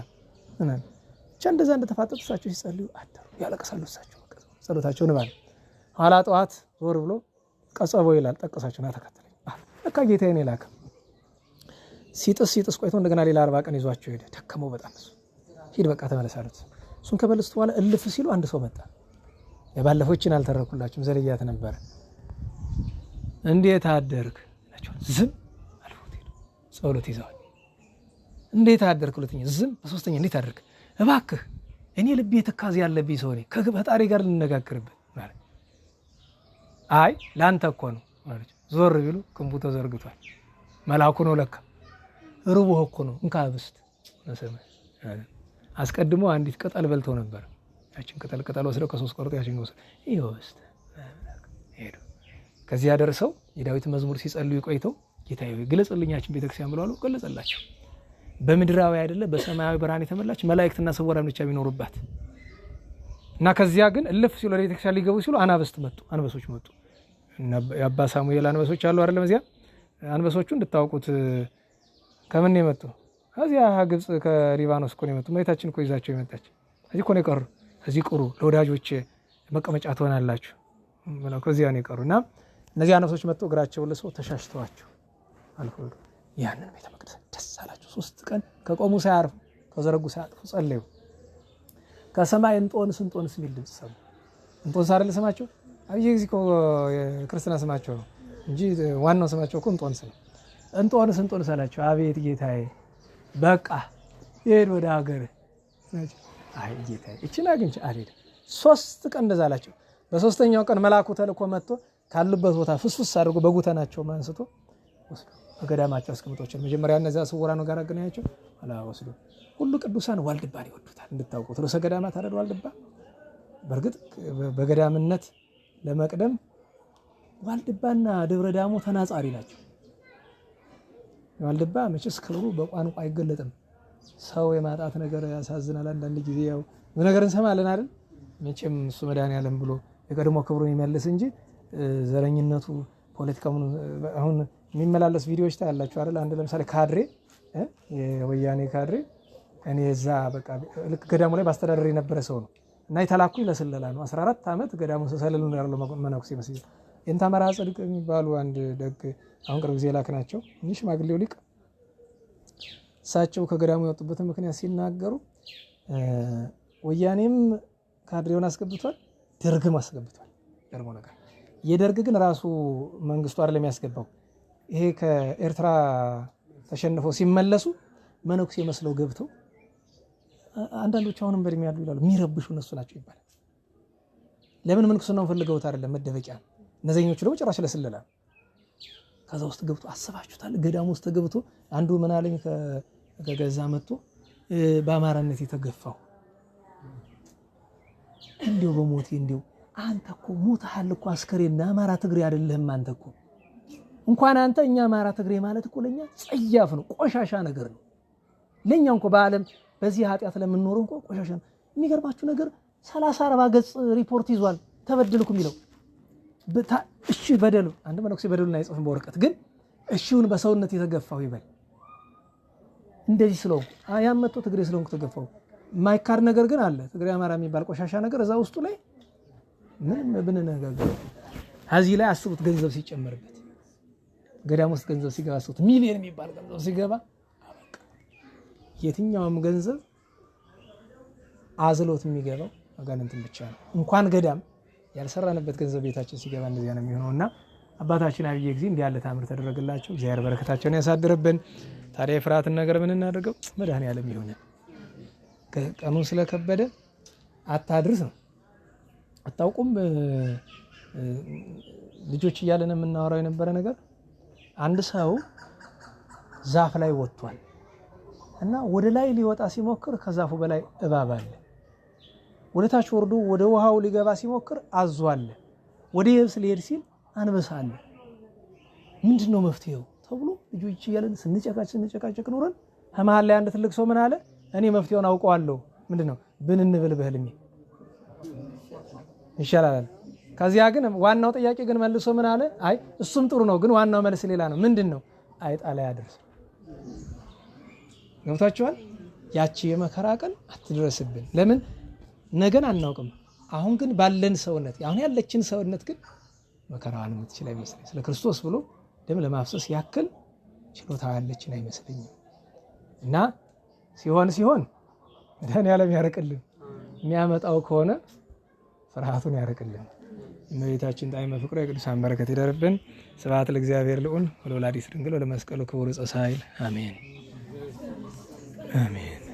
ብቻ። እንደዛ እንደተፋጠጡ እሳቸው ሲጸልዩ አደሩ። ያለቅሳሉ እሳቸው ጸሎታቸው ንባል። ኋላ ጠዋት ዞር ብሎ ቀጸቦ ይላል ጠቀሳቸውና ተከተለኝ። ለካ ጌታዬን የላከ ሲጥስ ቆይቶ እንደገና ሌላ 40 ቀን ይዟቸው ሄደ። ደከመው በጣም እሱ ሂድ በቃ ተመለሳሉት። እሱን ከበለስቱ በኋላ እልፍ ሲሉ አንድ ሰው መጣ። የባለፈዎችን አልተረኩላችሁም ዘልያት ነበር። እንዴት አደርክ አላቸው። ዝም አልፎት ሄዱ። ጸሎት ይዘዋል። እንዴት አደርክ ሁለተኛ ዝም፣ በሶስተኛ እንዴት አደርክ እባክህ እኔ ልቤ ትካዜ ያለብኝ ሰው ነኝ ከፈጣሪ ጋር ልነጋገርበት ማለት አይ ላንተ እኮ ነው ማለት ዞር ቢሉ ክንቡ ተዘርግቷል። መልአኩ ነው ለካ ሩቦህ እኮ ነው እንካ ብስት ነሰመ አስቀድሞ አንዲት ቅጠል በልተው ነበር። ያችን ቅጠል ወስደው ከሶስት ቆርጦ ያችን ወስደው ይወስድ ሄዱ። ከዚያ ደርሰው የዳዊት መዝሙር ሲጸልዩ ቆይተው ጌታዬ ግለጽልኝ ያችን ቤተክርስቲያን ብለው ገለጸላቸው። በምድራዊ አይደለ በሰማያዊ ብርሃን የተመላች መላእክትና ሰወራን ብቻ ቢኖሩባት እና ከዚያ ግን እልፍ ሲሉ ለቤተክርስቲያን ሊገቡ ሲሉ አናብስት መጡ። አንበሶች መጡ። የአባ ሳሙኤል አንበሶች አሉ አይደለም? እዚያ አንበሶቹ እንድታውቁት ከምን የመጡ እዚያ ግብጽ ከሊባኖስ እኮ ነው የመጡ። መሬታችን እኮ ይዛቸው የመጣች እዚህ እኮ ነው የቀሩ። እዚህ ቁሩ ለወዳጆች መቀመጫ ትሆናላችሁ ብለው ከዚያ ነው የቀሩና እነዚህ አንበሶች መጡ። እግራቸውን ለሰው ተሻሽተዋቸው አልፎ ያንን ቤተ መቅደስ ደስ አላቸው። 3 ቀን ከቆሙ ሳያርፉ ከዘረጉ ሳያጥፉ ጸለዩ። ከሰማይ እንጦንስ የሚል ድምፅ ሰሙ። እንጦንስ አይደል ስማቸው? አብይ ጊዜ እኮ የክርስትና ስማቸው ነው እንጂ ዋናው ስማቸው እኮ እንጦንስ ነው። እንጦንስ አላቸው። አቤት ጌታዬ በቃ ይሄድ ወደ ሀገር። አይ ጌታዬ እቺን አግኝቼ አልሄድም። 3 ቀን እንደዛ አላቸው። በሶስተኛው ቀን መልአኩ ተልኮ መጥቶ ካሉበት ቦታ ፍስፍስ አድርጎ በጉተናቸው አንስቶ ወስዶ በገዳማቸው አስቀምጦቸው መጀመሪያ እነዚያ ስውራን ጋር አገናኛቸው አላ ወስዶ ሁሉ ቅዱሳን ዋልድባን ይወዱታል እንድታውቁት። ርዕሰ ገዳማት አይደል ዋልድባ። በእርግጥ በገዳምነት ለመቅደም ዋልድባና ደብረ ዳሞ ተናጻሪ ናቸው። ዋልድባ መቼስ ክብሩ በቋንቋ አይገለጥም። ሰው የማጣት ነገር ያሳዝናል። አንዳንድ ጊዜ ያው ነገር እንሰማለን አይደል? መቼም እሱ መድኃኒዓለም ብሎ የቀድሞ ክብሩን የሚመልስ እንጂ ዘረኝነቱ ፖለቲካውን አሁን የሚመላለስ ቪዲዮዎች ታያላችሁ አይደል? አንድ ለምሳሌ ካድሬ የወያኔ ካድሬ እኔ እዛ በቃ ልክ ገዳሙ ላይ ባስተዳደር የነበረ ሰው ነው እና የተላኩኝ ለስለላ ነው። 14 ዓመት ገዳሙ ሰለሉ ያለው መነኩሴ መስጊድ የንታመራ ጽድቅ የሚባሉ አንድ ደግ አሁን ቅርብ ጊዜ ላክ ናቸው። እንሽ ማግሌው ሊቅ እሳቸው ከገዳሙ የወጡበትን ምክንያት ሲናገሩ ወያኔም ካድሬውን አስገብቷል፣ ደርግም አስገብቷል። ገርሞ ነገር የደርግ ግን ራሱ መንግስቱ አይደለም ያስገባው። ይሄ ከኤርትራ ተሸንፈው ሲመለሱ መነኩሴ መስለው ገብተው አንዳንዶች አሁንም በእድሜ ያሉ ይላሉ የሚረብሹ እነሱ ናቸው ይባላል። ለምን መንኩስናውን ፈልገውት አይደለም መደበቂያ። እነዚህኞቹ ደግሞ ጭራሽ ለስለላ ከዛ ውስጥ ገብቶ አስባችሁታል። ገዳም ውስጥ ገብቶ አንዱ ምን አለኝ ከገዛ መጥቶ በአማራነት የተገፋው እንዲው በሞቴ እንዲው አንተ እኮ ሞተሃል እኮ አስከሬና አማራ ትግሬ አይደለህም አንተ እኮ እንኳን አንተ እኛ አማራ ትግሬ ማለት እኮ ለኛ ጸያፍ ነው፣ ቆሻሻ ነገር ነው። ለኛ እንኳን በአለም በዚህ ኃጢያት ለምንኖር እንኳን ቆሻሻ ነው። የሚገርማችሁ ነገር 30-40 ገጽ ሪፖርት ይዟል ተበደልኩ የሚለው እሺ በደሉ አንድ መነኩሴ በደሉን አይጽፍም በወረቀት ግን እሺውን በሰውነት የተገፋው ይበል እንደዚህ ስለው ያመጡ ትግሬ ስለሆንኩ ተገፋው ማይካር ነገር ግን አለ። ትግሬ አማራ የሚባል ቆሻሻ ነገር እዛ ውስጡ ላይ ምን ብንነጋገር እዚህ ላይ አስቡት። ገንዘብ ሲጨመርበት ገዳም ውስጥ ገንዘብ ሲገባ አስቡት። ሚሊዮን የሚባል ገንዘብ ሲገባ የትኛውም ገንዘብ አዝሎት የሚገባው አጋንንትን ብቻ ነው። እንኳን ገዳም ያልሰራንበት ገንዘብ ቤታችን ሲገባ እንደዚያ ነው የሚሆነውና አባታችን አብይ ጊዜ እንዲህ ያለ ታምር ተደረገላቸው። እግዚአብሔር በረከታቸውን ያሳድርብን። ታዲያ የፍርሃትን ነገር ምን እናደርገው? መድኃኒዓለም ይሁን። ቀኑን ስለከበደ አታድርስ ነው። አታውቁም ልጆች እያለን የምናወራው የነበረ ነገር አንድ ሰው ዛፍ ላይ ወጥቷል እና ወደ ላይ ሊወጣ ሲሞክር ከዛፉ በላይ እባብ አለ። ወደ ታች ወርዶ ወደ ውሃው ሊገባ ሲሞክር አዞ አለ። ወደ የብስ ሊሄድ ሲል አንበሳ አለ። ምንድነው መፍትሄው ተብሎ ልጆች እያለን ስንጨቃጨቅ ኖረን ከመሃል ላይ አንድ ትልቅ ሰው ምን አለ? እኔ መፍትሄውን አውቀዋለሁ። ምንድነው? ብንንብል በህልሜ ይሻላል። ከዚያ ግን ዋናው ጥያቄ ግን መልሶ ምን አለ? አይ እሱም ጥሩ ነው ግን ዋናው መልስ ሌላ ነው። ምንድነው? አይጣ ላይ አድርስ። ገብታችኋል? ያቺ የመከራ ቀን አትድረስብን። ለምን ነገን አናውቅም። አሁን ግን ባለን ሰውነት አሁን ያለችን ሰውነት ግን መከራዋን የምትችል አይመስለኝም። ስለ ክርስቶስ ብሎ ደም ለማፍሰስ ያክል ችሎታ ያለችን አይመስለኝም። እና ሲሆን መድኃኔዓለም ያርቅልን። የሚያመጣው ከሆነ ፍርሃቱን ያርቅልን። እመቤታችን ጣዕመ ፍቅሯ የቅዱሳን በረከት ይደርብን። ስብሐት ለእግዚአብሔር ልዑል ወለወላዲቱ ድንግል ወለመስቀሉ ክቡር ዕፀ ሣህል አሜን አሜን።